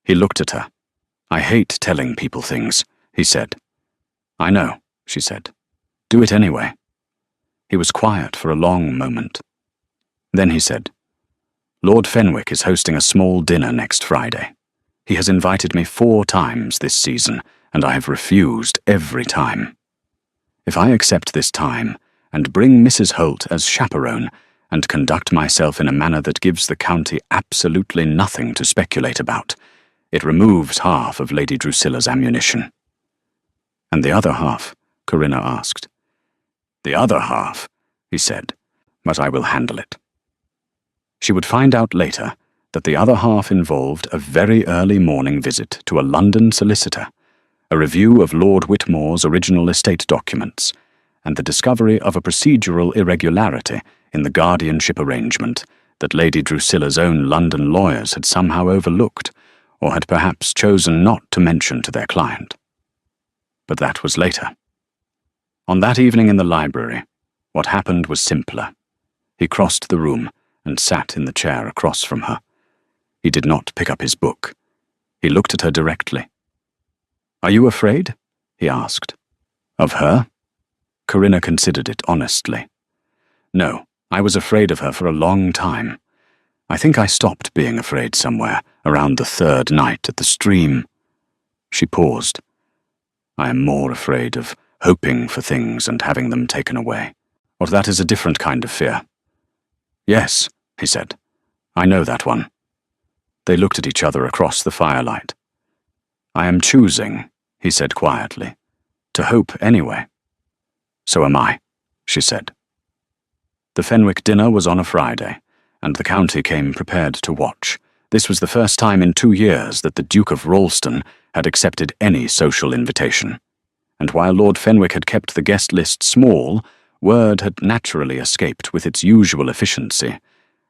He looked at her. I hate telling people things, he said. I know, she said. Do it anyway. He was quiet for a long moment. Then he said, Lord Fenwick is hosting a small dinner next Friday. He has invited me 4 times this season, and I have refused every time. If I accept this time, and bring Mrs. Holt as chaperone, and conduct myself in a manner that gives the county absolutely nothing to speculate about, it removes half of Lady Drusilla's ammunition. And the other half? Corinna asked. The other half, he said, but I will handle it. She would find out later that the other half involved a very early morning visit to a London solicitor, a review of Lord Whitmore's original estate documents, and the discovery of a procedural irregularity in the guardianship arrangement that Lady Drusilla's own London lawyers had somehow overlooked, or had perhaps chosen not to mention to their client. But that was later. On that evening in the library, what happened was simpler. He crossed the room and sat in the chair across from her. He did not pick up his book. He looked at her directly. Are you afraid? He asked. Of her? Corinna considered it honestly. No, I was afraid of her for a long time. I think I stopped being afraid somewhere around the 3rd night at the stream. She paused. I am more afraid of hoping for things and having them taken away. Or that is a different kind of fear. Yes, he said. I know that one. They looked at each other across the firelight. I am choosing, he said quietly, to hope anyway. So am I, she said. The Fenwick dinner was on a Friday, and the county came prepared to watch. This was the first time in 2 years that the Duke of Ralston had accepted any social invitation. And while Lord Fenwick had kept the guest list small, word had naturally escaped with its usual efficiency,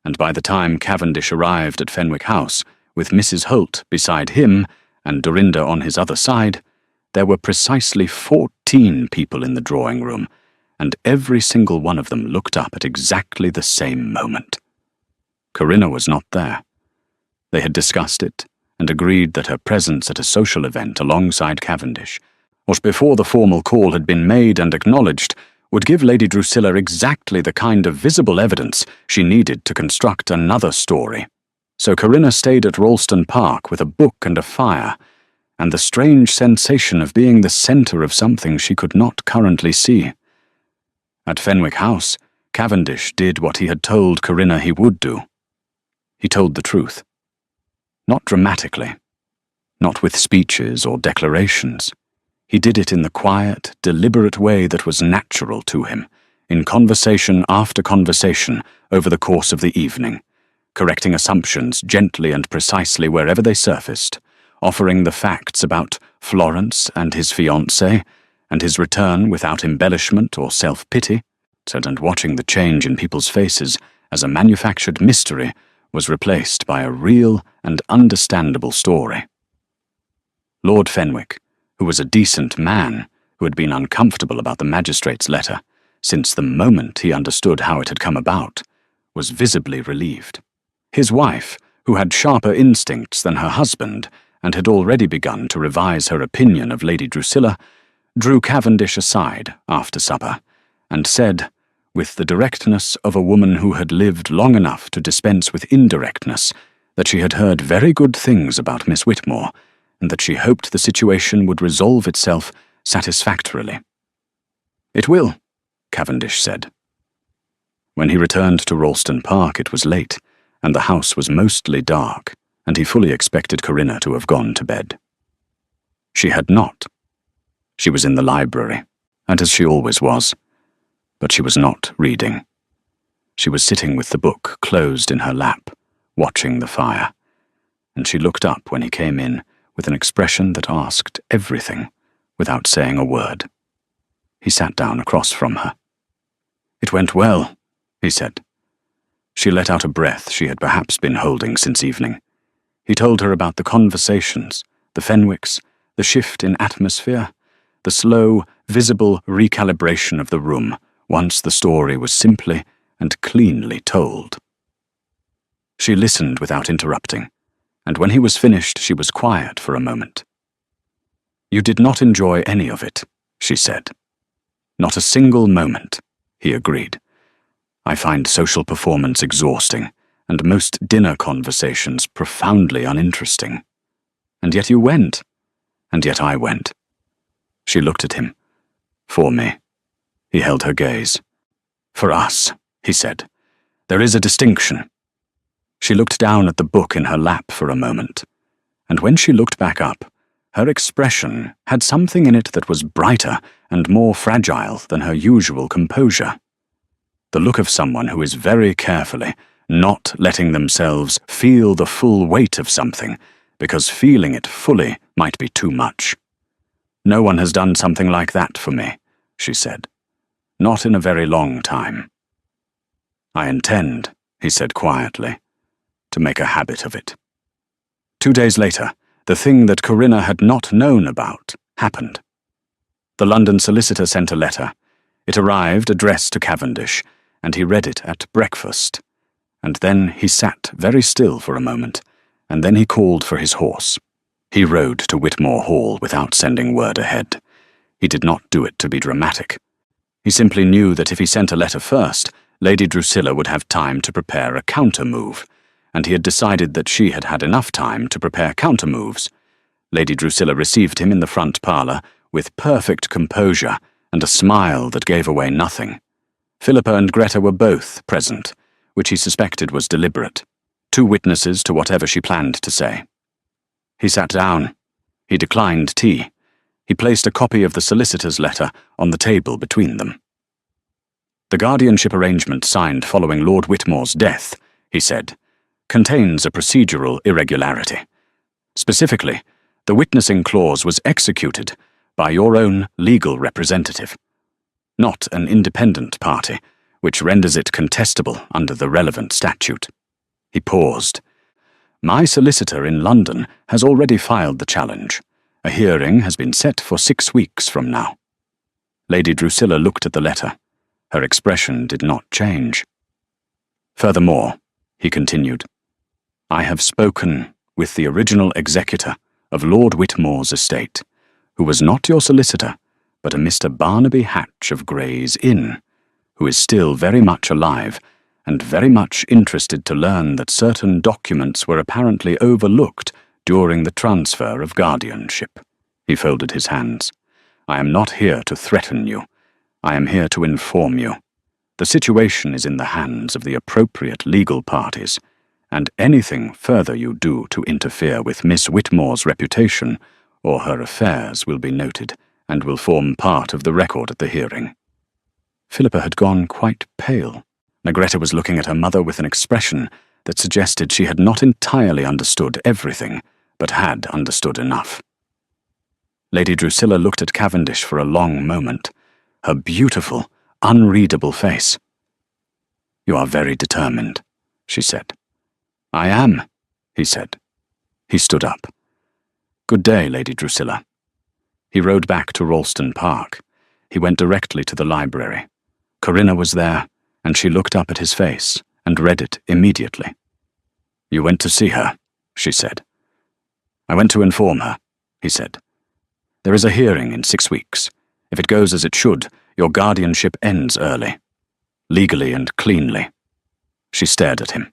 and by the time Cavendish arrived at Fenwick House, with Mrs. Holt beside him and Dorinda on his other side, there were precisely 14 people in the drawing-room, and every single one of them looked up at exactly the same moment. Corinna was not there. They had discussed it, and agreed that her presence at a social event alongside Cavendish, or before the formal call had been made and acknowledged, would give Lady Drusilla exactly the kind of visible evidence she needed to construct another story. So Corinna stayed at Ralston Park with a book and a fire, and the strange sensation of being the centre of something she could not currently see. At Fenwick House, Cavendish did what he had told Corinna he would do. He told the truth. Not dramatically, not with speeches or declarations. He did it in the quiet, deliberate way that was natural to him, in conversation after conversation over the course of the evening, correcting assumptions gently and precisely wherever they surfaced, offering the facts about Florence and his fiancée, and his return without embellishment or self-pity, and watching the change in people's faces as a manufactured mystery was replaced by a real and understandable story. Lord Fenwick, who was a decent man who had been uncomfortable about the magistrate's letter since the moment he understood how it had come about, was visibly relieved. His wife, who had sharper instincts than her husband and had already begun to revise her opinion of Lady Drusilla, drew Cavendish aside after supper and said, with the directness of a woman who had lived long enough to dispense with indirectness, that she had heard very good things about Miss Whitmore, and that she hoped the situation would resolve itself satisfactorily. "It will," Cavendish said. When he returned to Ralston Park, it was late, and the house was mostly dark, and he fully expected Corinna to have gone to bed. She had not. She was in the library, and as she always was, but she was not reading. She was sitting with the book closed in her lap, watching the fire, and she looked up when he came in with an expression that asked everything without saying a word. He sat down across from her. "It went well," he said. She let out a breath she had perhaps been holding since evening. He told her about the conversations, the Fenwicks, the shift in atmosphere, the slow, visible recalibration of the room once the story was simply and cleanly told. She listened without interrupting, and when he was finished she was quiet for a moment. "You did not enjoy any of it," she said. "Not a single moment," he agreed. "I find social performance exhausting, and most dinner conversations profoundly uninteresting. And yet you went, and yet I went." She looked at him. "For me." He held her gaze. "For us," he said. "There is a distinction." She looked down at the book in her lap for a moment, and when she looked back up, her expression had something in it that was brighter and more fragile than her usual composure. The look of someone who is very carefully not letting themselves feel the full weight of something, because feeling it fully might be too much. "No one has done something like that for me," she said. "Not in a very long time." "I intend," he said quietly, "to make a habit of it." 2 days later, the thing that Corinna had not known about happened. The London solicitor sent a letter. It arrived addressed to Cavendish, and he read it at breakfast. And then he sat very still for a moment, and then he called for his horse. He rode to Whitmore Hall without sending word ahead. He did not do it to be dramatic. He simply knew that if he sent a letter first, Lady Drusilla would have time to prepare a counter-move, and he had decided that she had had enough time to prepare counter-moves. Lady Drusilla received him in the front parlour with perfect composure and a smile that gave away nothing. Philippa and Greta were both present, which he suspected was deliberate, 2 witnesses to whatever she planned to say. He sat down. He declined tea. He placed a copy of the solicitor's letter on the table between them. "The guardianship arrangement signed following Lord Whitmore's death," he said, "contains a procedural irregularity. Specifically, the witnessing clause was executed by your own legal representative, not an independent party, which renders it contestable under the relevant statute." He paused. "My solicitor in London has already filed the challenge. A hearing has been set for 6 weeks from now." Lady Drusilla looked at the letter. Her expression did not change. "Furthermore," he continued, "I have spoken with the original executor of Lord Whitmore's estate, who was not your solicitor, but a Mr. Barnaby Hatch of Gray's Inn, who is still very much alive and very much interested to learn that certain documents were apparently overlooked during the transfer of guardianship." He folded his hands. "I am not here to threaten you. I am here to inform you. The situation is in the hands of the appropriate legal parties, and anything further you do to interfere with Miss Whitmore's reputation or her affairs will be noted and will form part of the record at the hearing." Philippa had gone quite pale. Negretta was looking at her mother with an expression that suggested she had not entirely understood everything, but had understood enough. Lady Drusilla looked at Cavendish for a long moment, her beautiful, unreadable face. "You are very determined," she said. "I am," he said. He stood up. "Good day, Lady Drusilla." He rode back to Ralston Park. He went directly to the library. Corinna was there, and she looked up at his face and read it immediately. "You went to see her," she said. "I went to inform her," he said. "There is a hearing in 6 weeks. If it goes as it should, your guardianship ends early. Legally and cleanly." She stared at him.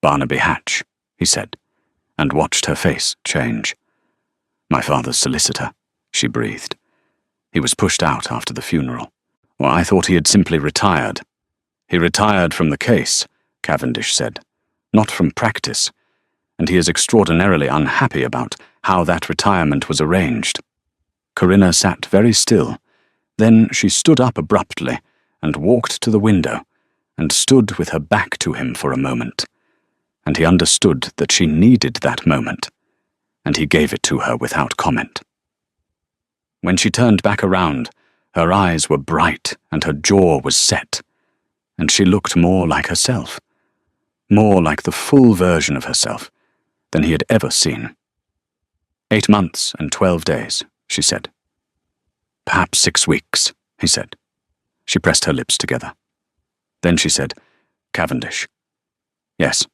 "Barnaby Hatch," he said, and watched her face change. "My father's solicitor," she breathed. "He was pushed out after the funeral. Well, I thought he had simply retired." "He retired from the case," Cavendish said, "not from practice, and he is extraordinarily unhappy about how that retirement was arranged." Corinna sat very still. Then she stood up abruptly and walked to the window and stood with her back to him for a moment, and he understood that she needed that moment, and he gave it to her without comment. When she turned back around, her eyes were bright and her jaw was set, and she looked more like herself, more like the full version of herself than he had ever seen. 8 months and 12 days, she said. "Perhaps 6 weeks, he said. She pressed her lips together. Then she said, "Cavendish." "Yes."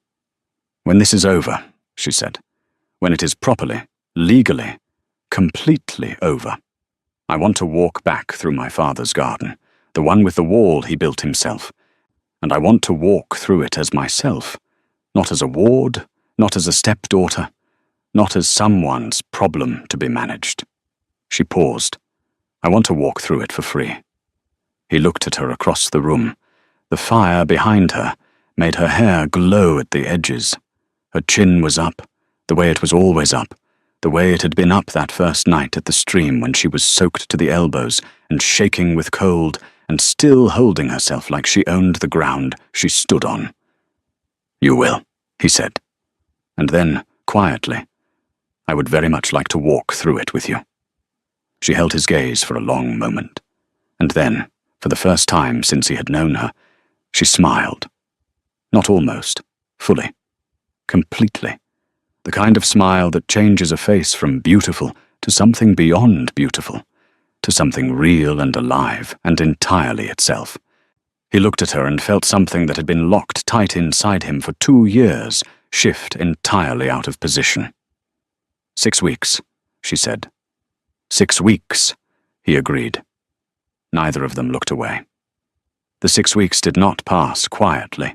"When this is over," she said, "when it is properly, legally, completely over, I want to walk back through my father's garden, the one with the wall he built himself, and I want to walk through it as myself, not as a ward, not as a stepdaughter, not as someone's problem to be managed." She paused. "I want to walk through it for free." He looked at her across the room. The fire behind her made her hair glow at the edges. Her chin was up, the way it was always up, the way it had been up that first night at the stream when she was soaked to the elbows and shaking with cold and still holding herself like she owned the ground she stood on. "You will," he said. And then, quietly, "I would very much like to walk through it with you." She held his gaze for a long moment, and then, for the first time since he had known her, she smiled. Not almost, fully, completely. The kind of smile that changes a face from beautiful to something beyond beautiful, to something real and alive and entirely itself. He looked at her and felt something that had been locked tight inside him for 2 years shift entirely out of position. 6 weeks, she said. 6 weeks, he agreed. Neither of them looked away. The 6 weeks did not pass quietly.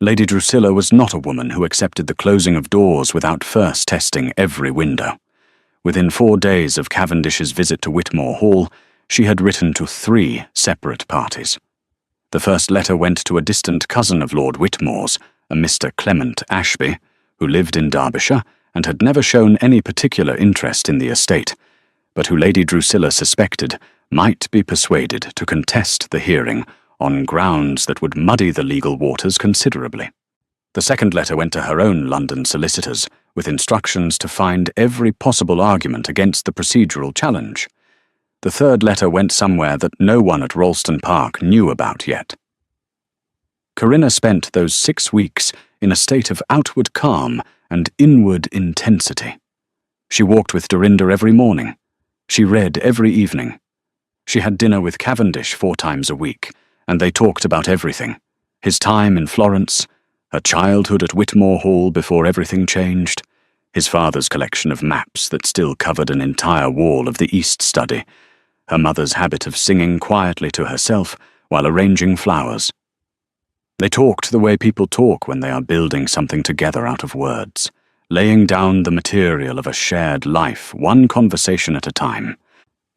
Lady Drusilla was not a woman who accepted the closing of doors without first testing every window. Within 4 days of Cavendish's visit to Whitmore Hall, she had written to 3 separate parties. The first letter went to a distant cousin of Lord Whitmore's, a Mr. Clement Ashby, who lived in Derbyshire and had never shown any particular interest in the estate, but who Lady Drusilla suspected might be persuaded to contest the hearing on grounds that would muddy the legal waters considerably. The second letter went to her own London solicitors, with instructions to find every possible argument against the procedural challenge. The third letter went somewhere that no one at Ralston Park knew about yet. Corinna spent those 6 weeks in a state of outward calm and inward intensity. She walked with Dorinda every morning. She read every evening. She had dinner with Cavendish 4 times a week, and they talked about everything. His time in Florence, her childhood at Whitmore Hall before everything changed, his father's collection of maps that still covered an entire wall of the East Study, her mother's habit of singing quietly to herself while arranging flowers. They talked the way people talk when they are building something together out of words, laying down the material of a shared life, one conversation at a time.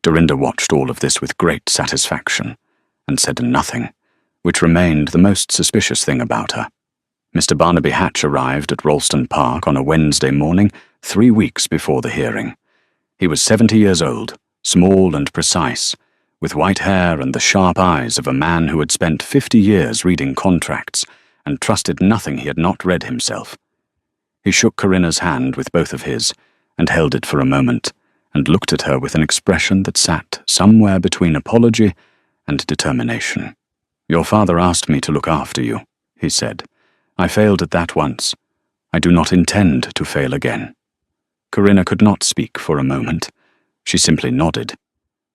Dorinda watched all of this with great satisfaction, and said nothing, which remained the most suspicious thing about her. Mr. Barnaby Hatch arrived at Ralston Park on a Wednesday morning 3 weeks before the hearing. He was 70 years old, small and precise, with white hair and the sharp eyes of a man who had spent 50 years reading contracts and trusted nothing he had not read himself. He shook Corinna's hand with both of his and held it for a moment, and looked at her with an expression that sat somewhere between apology and determination. "Your father asked me to look after you," he said. "I failed at that once. I do not intend to fail again." Corinna could not speak for a moment. She simply nodded.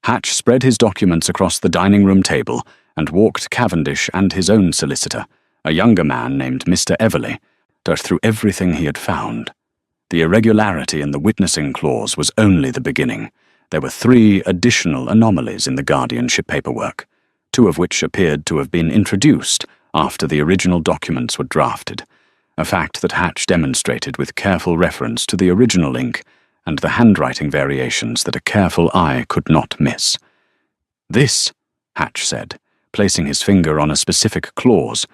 Hatch spread his documents across the dining room table and walked Cavendish and his own solicitor, a younger man named Mr. Everley, through everything he had found. The irregularity in the witnessing clause was only the beginning. There were 3 additional anomalies in the guardianship paperwork, 2 of which appeared to have been introduced after the original documents were drafted, a fact that Hatch demonstrated with careful reference to the original ink and the handwriting variations that a careful eye could not miss. "This," Hatch said, placing his finger on a specific clause,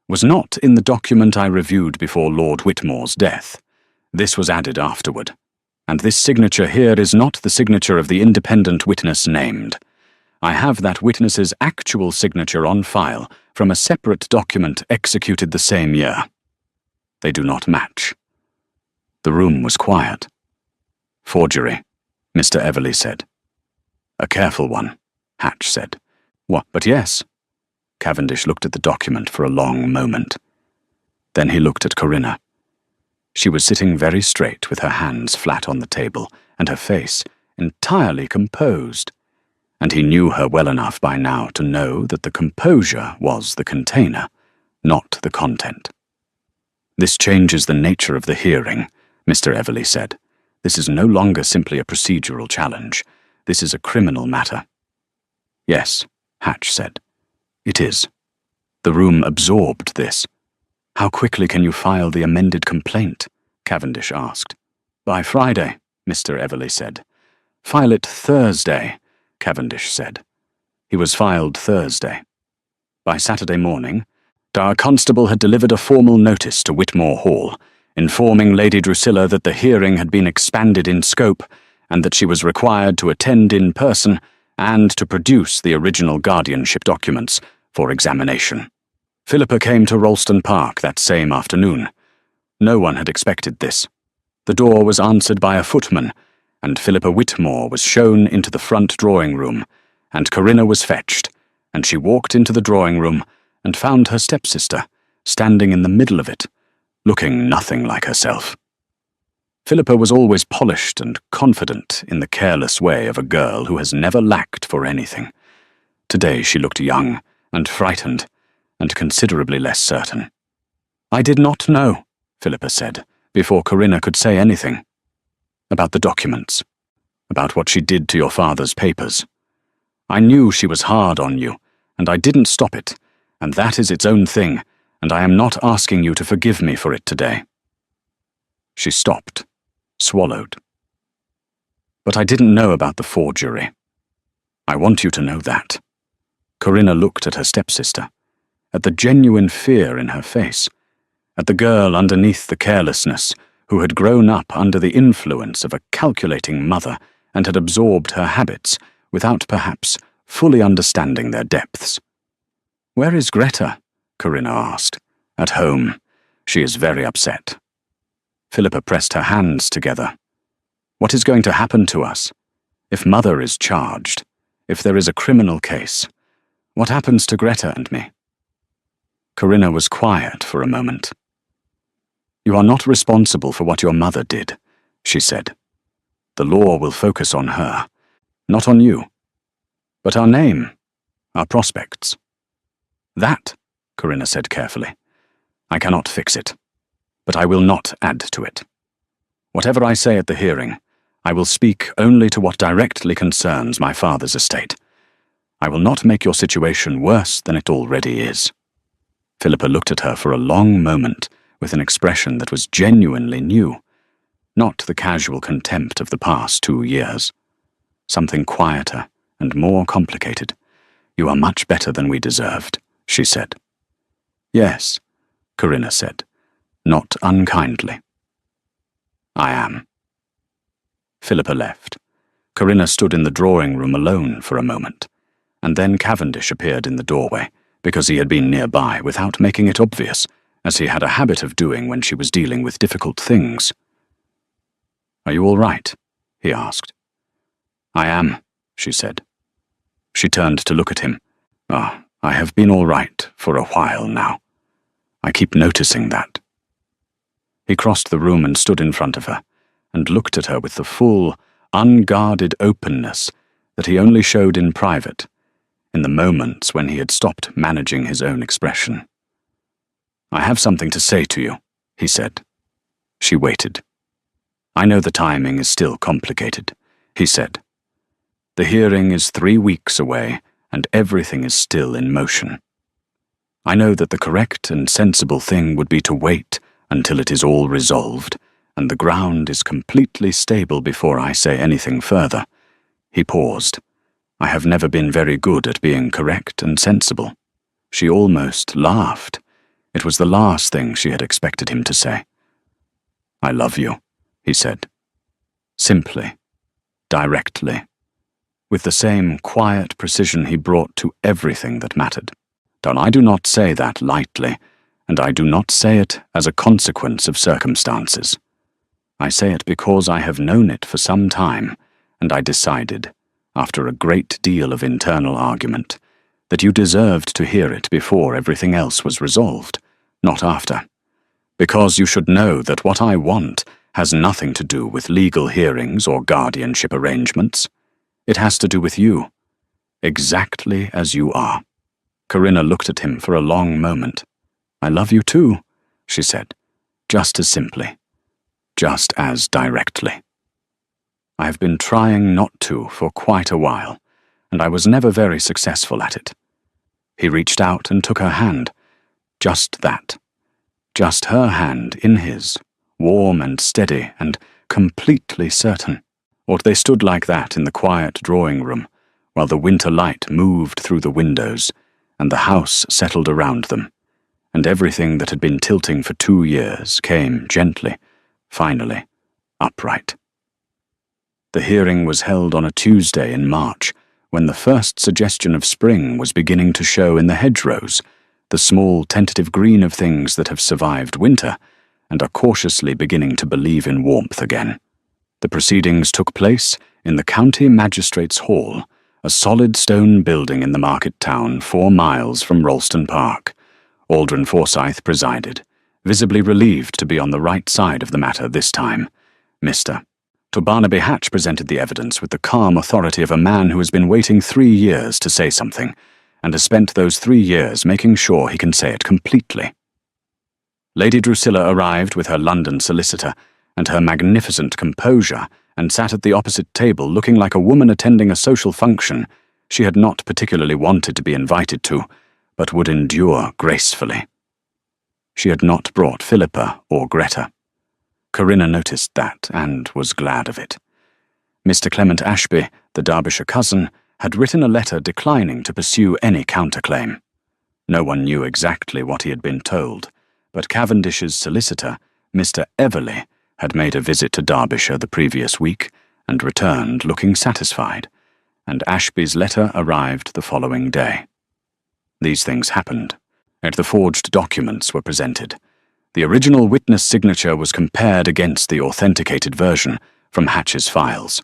"was not in the document I reviewed before Lord Whitmore's death. This was added afterward. And this signature here is not the signature of the independent witness named. I have that witness's actual signature on file from a separate document executed the same year. They do not match." The room was quiet. "Forgery," Mr. Everley said. "A careful one," Hatch said. "What? But yes." Cavendish looked at the document for a long moment. Then he looked at Corinna. She was sitting very straight with her hands flat on the table and her face entirely composed, and he knew her well enough by now to know that the composure was the container, not the content. "This changes the nature of the hearing," Mr. Everley said. "This is no longer simply a procedural challenge. This is a criminal matter." "Yes," Hatch said. "It is." The room absorbed this. "How quickly can you file the amended complaint?" Cavendish asked. "By Friday," Mr. Everley said. "File it Thursday," Cavendish said. He was filed Thursday. By Saturday morning, our constable had delivered a formal notice to Whitmore Hall, informing Lady Drusilla that the hearing had been expanded in scope and that she was required to attend in person and to produce the original guardianship documents for examination. Philippa came to Ralston Park that same afternoon. No one had expected this. The door was answered by a footman, and Philippa Whitmore was shown into the front drawing room, and Corinna was fetched, and she walked into the drawing room and found her stepsister standing in the middle of it, looking nothing like herself. Philippa was always polished and confident in the careless way of a girl who has never lacked for anything. Today she looked young and frightened, and considerably less certain. "I did not know," Philippa said, before Corinna could say anything. "About the documents. About what she did to your father's papers. I knew she was hard on you, and I didn't stop it, and that is its own thing, and I am not asking you to forgive me for it today." She stopped, swallowed. "But I didn't know about the forgery. I want you to know that." Corinna looked at her stepsister, at the genuine fear in her face, at the girl underneath the carelessness who had grown up under the influence of a calculating mother and had absorbed her habits without perhaps fully understanding their depths. "Where is Greta?" Corinna asked. "At home. She is very upset." Philippa pressed her hands together. "What is going to happen to us? If Mother is charged, if there is a criminal case, what happens to Greta and me?" Corinna was quiet for a moment. "You are not responsible for what your mother did," she said. "The law will focus on her, not on you. But our name, our prospects." "That," Corinna said carefully, "I cannot fix it, but I will not add to it. Whatever I say at the hearing, I will speak only to what directly concerns my father's estate. I will not make your situation worse than it already is." Philippa looked at her for a long moment with an expression that was genuinely new, not the casual contempt of the past 2 years. Something quieter and more complicated. "You are much better than we deserved," she said. "Yes," Corinna said, not unkindly. "I am." Philippa left. Corinna stood in the drawing room alone for a moment, and then Cavendish appeared in the doorway, because he had been nearby without making it obvious, as he had a habit of doing when she was dealing with difficult things. "Are you all right?" he asked. "I am," she said. She turned to look at him. I have been all right for a while now. I keep noticing that." He crossed the room and stood in front of her, and looked at her with the full, unguarded openness that he only showed in private, in the moments when he had stopped managing his own expression. "I have something to say to you," he said. She waited. "I know the timing is still complicated," he said. "The hearing is 3 weeks away, and everything is still in motion. I know that the correct and sensible thing would be to wait until it is all resolved, and the ground is completely stable before I say anything further." He paused. "I have never been very good at being correct and sensible." She almost laughed. It was the last thing she had expected him to say. "I love you," he said. Simply, directly, with the same quiet precision he brought to everything that mattered. I do not say that lightly, and I do not say it as a consequence of circumstances. I say it because I have known it for some time, and I decided, after a great deal of internal argument, that you deserved to hear it before everything else was resolved, not after. Because you should know that what I want has nothing to do with legal hearings or guardianship arrangements. It has to do with you, exactly as you are." Corinna looked at him for a long moment. "I love you too," she said, just as simply, just as directly. "I have been trying not to for quite a while, and I was never very successful at it." He reached out and took her hand. Just that. Just her hand in his, warm and steady and completely certain. Or they stood like that in the quiet drawing room, while the winter light moved through the windows, and the house settled around them, and everything that had been tilting for 2 years came gently, finally, upright. The hearing was held on a Tuesday in March, when the first suggestion of spring was beginning to show in the hedgerows, the small tentative green of things that have survived winter and are cautiously beginning to believe in warmth again. The proceedings took place in the County Magistrates' Hall, a solid stone building in the market town 4 miles from Ralston Park. Aldrin Forsyth presided, visibly relieved to be on the right side of the matter this time. Mr. Barnaby Hatch presented the evidence with the calm authority of a man who has been waiting 3 years to say something, and has spent those 3 years making sure he can say it completely. Lady Drusilla arrived with her London solicitor and her magnificent composure, and sat at the opposite table looking like a woman attending a social function she had not particularly wanted to be invited to, but would endure gracefully. She had not brought Philippa or Greta. Corinna noticed that, and was glad of it. Mr. Clement Ashby, the Derbyshire cousin, had written a letter declining to pursue any counterclaim. No one knew exactly what he had been told, but Cavendish's solicitor, Mr. Everley, had made a visit to Derbyshire the previous week, and returned looking satisfied, and Ashby's letter arrived the following day. These things happened, and the forged documents were presented. The original witness signature was compared against the authenticated version from Hatch's files.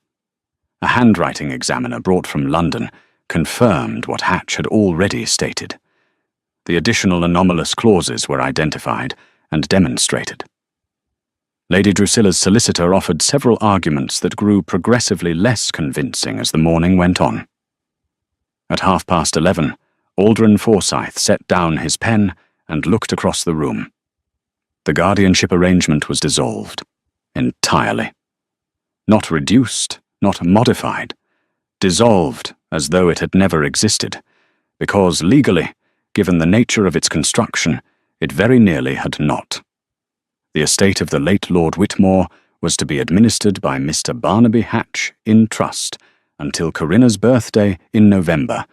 A handwriting examiner brought from London confirmed what Hatch had already stated. The additional anomalous clauses were identified and demonstrated. Lady Drusilla's solicitor offered several arguments that grew progressively less convincing as the morning went on. At 11:30, Aldrin Forsyth set down his pen and looked across the room. The guardianship arrangement was dissolved, entirely. Not reduced, not modified, dissolved as though it had never existed, because legally, given the nature of its construction, it very nearly had not. The estate of the late Lord Whitmore was to be administered by Mr. Barnaby Hatch in trust until Corinna's birthday in November,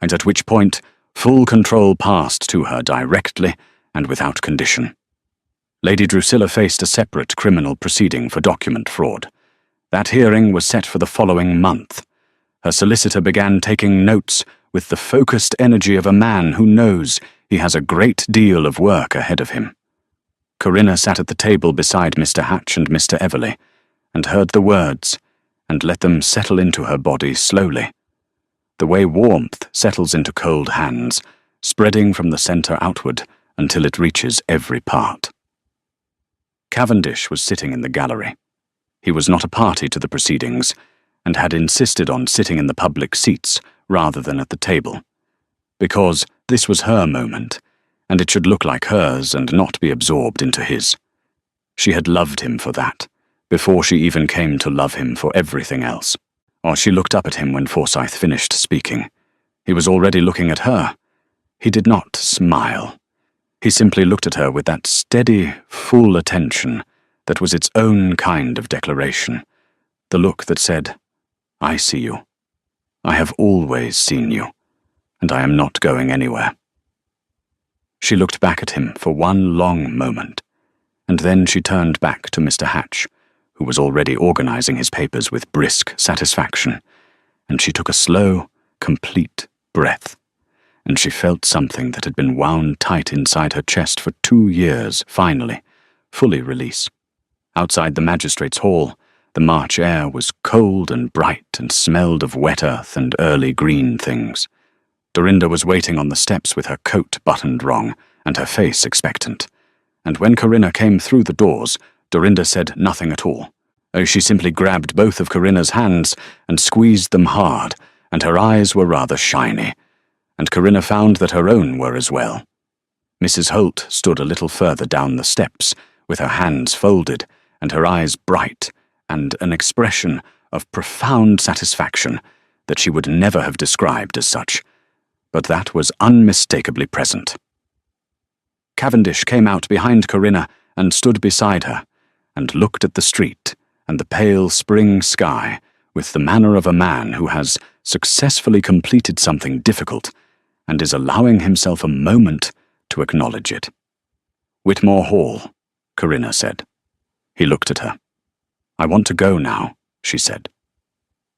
and at which point full control passed to her directly and without condition. Lady Drusilla faced a separate criminal proceeding for document fraud. That hearing was set for the following month. Her solicitor began taking notes with the focused energy of a man who knows he has a great deal of work ahead of him. Corinna sat at the table beside Mr. Hatch and Mr. Everley, and heard the words, and let them settle into her body slowly, the way warmth settles into cold hands, spreading from the centre outward until it reaches every part. Cavendish was sitting in the gallery. He was not a party to the proceedings, and had insisted on sitting in the public seats rather than at the table, because this was her moment, and it should look like hers and not be absorbed into his. She had loved him for that, before she even came to love him for everything else. Or she looked up at him when Forsyth finished speaking. He was already looking at her. He did not smile. He simply looked at her with that steady, full attention that was its own kind of declaration, the look that said, "I see you. I have always seen you, and I am not going anywhere." She looked back at him for one long moment, and then she turned back to Mr. Hatch, who was already organizing his papers with brisk satisfaction, and she took a slow, complete breath, and she felt something that had been wound tight inside her chest for 2 years, finally, fully release. Outside the magistrate's hall, the March air was cold and bright and smelled of wet earth and early green things. Dorinda was waiting on the steps with her coat buttoned wrong and her face expectant, and when Corinna came through the doors, Dorinda said nothing at all. Oh, she simply grabbed both of Corinna's hands and squeezed them hard, and her eyes were rather shiny, and Corinna found that her own were as well. Mrs. Holt stood a little further down the steps, with her hands folded, and her eyes bright, and an expression of profound satisfaction that she would never have described as such, but that was unmistakably present. Cavendish came out behind Corinna and stood beside her, and looked at the street and the pale spring sky with the manner of a man who has successfully completed something difficult and is allowing himself a moment to acknowledge it. "Whitmore Hall," Corinna said. He looked at her. "I want to go now," she said.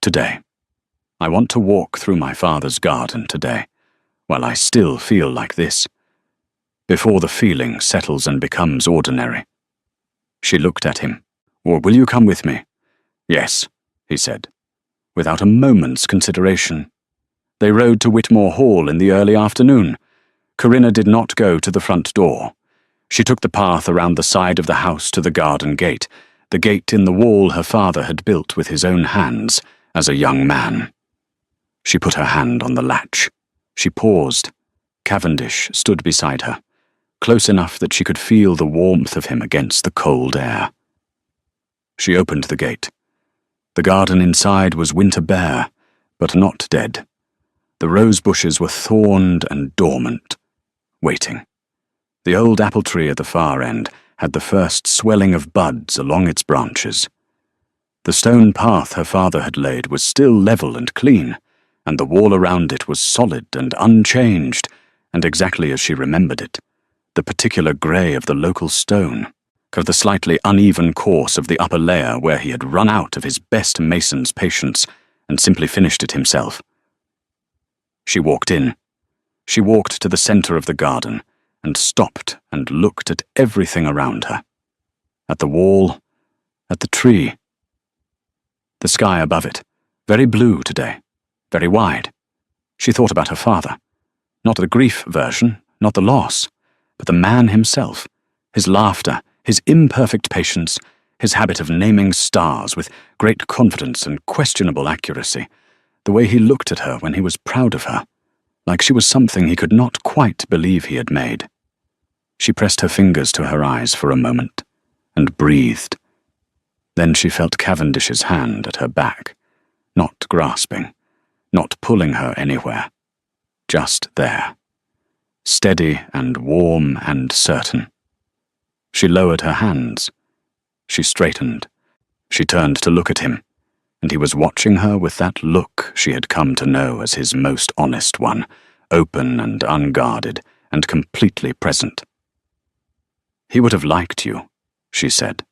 "Today. I want to walk through my father's garden today, while I still feel like this, before the feeling settles and becomes ordinary." She looked at him. "Or will you come with me?" "Yes," he said, without a moment's consideration. They rode to Whitmore Hall in the early afternoon. Corinna did not go to the front door. She took the path around the side of the house to the garden gate, the gate in the wall her father had built with his own hands as a young man. She put her hand on the latch. She paused. Cavendish stood beside her, close enough that she could feel the warmth of him against the cold air. She opened the gate. The garden inside was winter bare, but not dead. The rose bushes were thorned and dormant, waiting. The old apple tree at the far end had the first swelling of buds along its branches. The stone path her father had laid was still level and clean, and the wall around it was solid and unchanged, and exactly as she remembered it. The particular grey of the local stone, of the slightly uneven course of the upper layer where he had run out of his best mason's patience and simply finished it himself. She walked in. She walked to the centre of the garden and stopped and looked at everything around her. At the wall, at the tree. The sky above it, very blue today, very wide. She thought about her father. Not the grief version, not the loss, but the man himself, his laughter, his imperfect patience, his habit of naming stars with great confidence and questionable accuracy, the way he looked at her when he was proud of her, like she was something he could not quite believe he had made. She pressed her fingers to her eyes for a moment, and breathed. Then she felt Cavendish's hand at her back, not grasping, not pulling her anywhere, just there, steady and warm and certain. She lowered her hands. She straightened. She turned to look at him, and he was watching her with that look she had come to know as his most honest one, open and unguarded, and completely present. "He would have liked you," she said.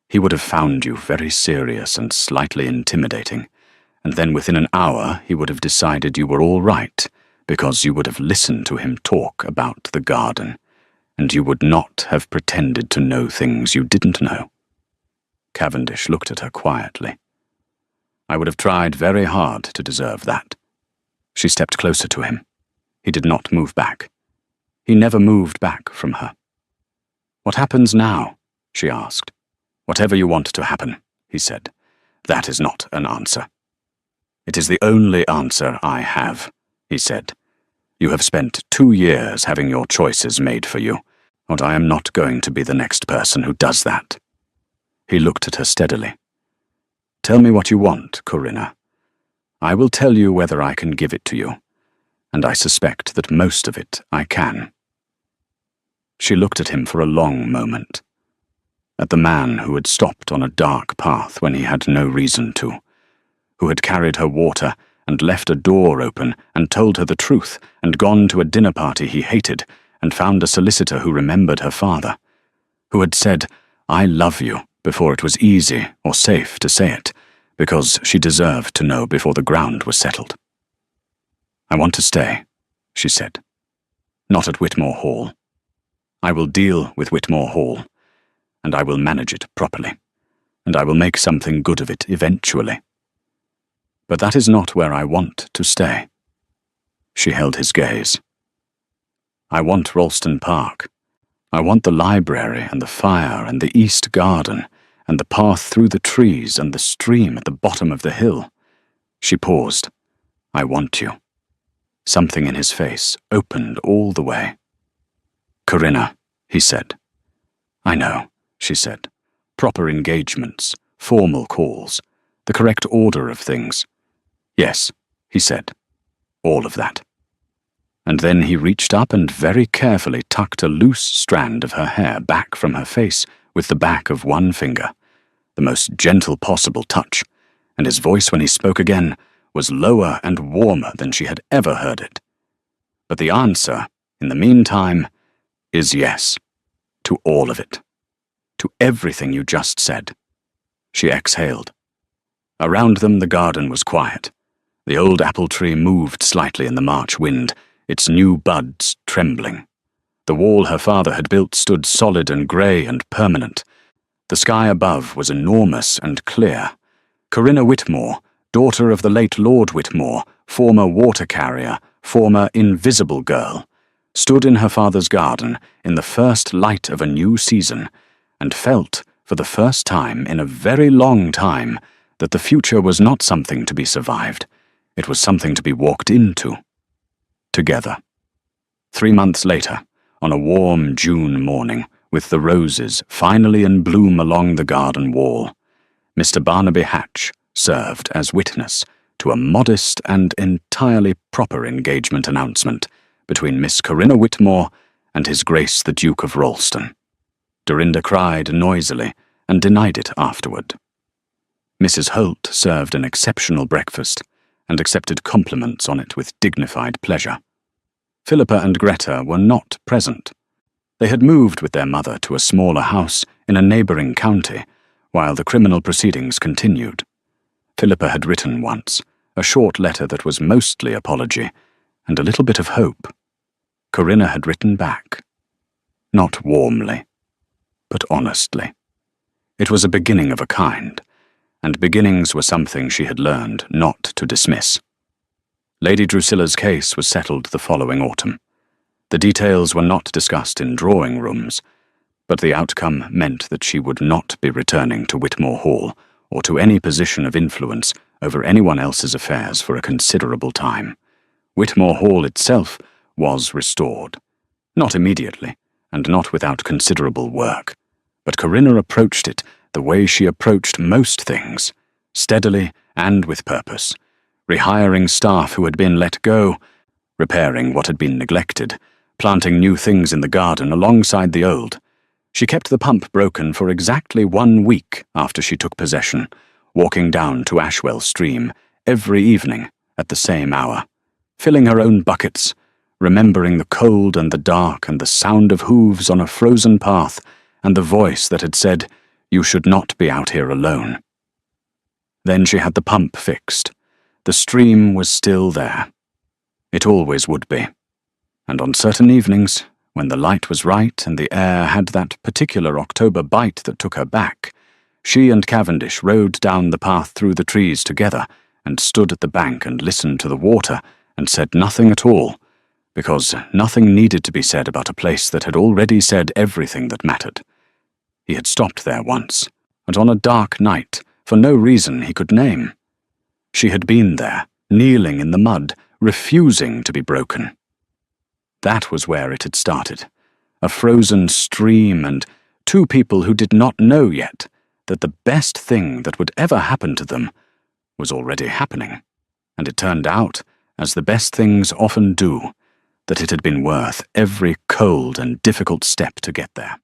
He would have found you very serious and slightly intimidating, and then within an hour he would have decided you were all right, because you would have listened to him talk about the garden, and you would not have pretended to know things you didn't know. Cavendish looked at her quietly. I would have tried very hard to deserve that. She stepped closer to him. He did not move back. He never moved back from her. What happens now? She asked. Whatever you want to happen, he said. That is not an answer. It is the only answer I have, he said. You have spent 2 years having your choices made for you, and I am not going to be the next person who does that. He looked at her steadily. Tell me what you want, Corinna. I will tell you whether I can give it to you, and I suspect that most of it I can. She looked at him for a long moment, at the man who had stopped on a dark path when he had no reason to, who had carried her water and left a door open and told her the truth and gone to a dinner party he hated and found a solicitor who remembered her father, who had said, I love you, before it was easy or safe to say it, because she deserved to know before the ground was settled. I want to stay, she said. Not at Whitmore Hall. I will deal with Whitmore Hall, and I will manage it properly, and I will make something good of it eventually. But that is not where I want to stay. She held his gaze. I want Ralston Park. I want the library and the fire and the east garden and the path through the trees and the stream at the bottom of the hill. She paused. I want you. Something in his face opened all the way. Corinna, he said. I know, she said. Proper engagements, formal calls, the correct order of things. Yes, he said. All of that. And then he reached up and very carefully tucked a loose strand of her hair back from her face with the back of one finger, the most gentle possible touch, and his voice when he spoke again was lower and warmer than she had ever heard it. But the answer, in the meantime, is yes, to all of it, to everything you just said. She exhaled. Around them the garden was quiet. The old apple tree moved slightly in the March wind, its new buds trembling. The wall her father had built stood solid and grey and permanent. The sky above was enormous and clear. Corinna Whitmore, daughter of the late Lord Whitmore, former water carrier, former invisible girl, stood in her father's garden in the first light of a new season, and felt, for the first time in a very long time, that the future was not something to be survived. It was something to be walked into. Together. 3 months later, on a warm June morning, with the roses finally in bloom along the garden wall, Mr. Barnaby Hatch served as witness to a modest and entirely proper engagement announcement between Miss Corinna Whitmore and His Grace the Duke of Ralston. Dorinda cried noisily and denied it afterward. Mrs. Holt served an exceptional breakfast and accepted compliments on it with dignified pleasure. Philippa and Greta were not present. They had moved with their mother to a smaller house in a neighbouring county, while the criminal proceedings continued. Philippa had written once, a short letter that was mostly apology, and a little bit of hope. Corinna had written back. Not warmly, but honestly. It was a beginning of a kind, and beginnings were something she had learned not to dismiss. Lady Drusilla's case was settled the following autumn. The details were not discussed in drawing rooms, but the outcome meant that she would not be returning to Whitmore Hall or to any position of influence over anyone else's affairs for a considerable time. Whitmore Hall itself was restored. Not immediately, and not without considerable work, but Corinna approached it the way she approached most things, steadily and with purpose, rehiring staff who had been let go, repairing what had been neglected, planting new things in the garden alongside the old. She kept the pump broken for exactly 1 week after she took possession, walking down to Ashwell Stream every evening at the same hour, filling her own buckets, remembering the cold and the dark and the sound of hooves on a frozen path and the voice that had said, You should not be out here alone. Then she had the pump fixed. The stream was still there. It always would be. And on certain evenings, when the light was right and the air had that particular October bite that took her back, she and Cavendish rode down the path through the trees together and stood at the bank and listened to the water and said nothing at all, because nothing needed to be said about a place that had already said everything that mattered. He had stopped there once, and on a dark night, for no reason he could name. She had been there, kneeling in the mud, refusing to be broken. That was where it had started. A frozen stream and two people who did not know yet that the best thing that would ever happen to them was already happening. And it turned out, as the best things often do, that it had been worth every cold and difficult step to get there.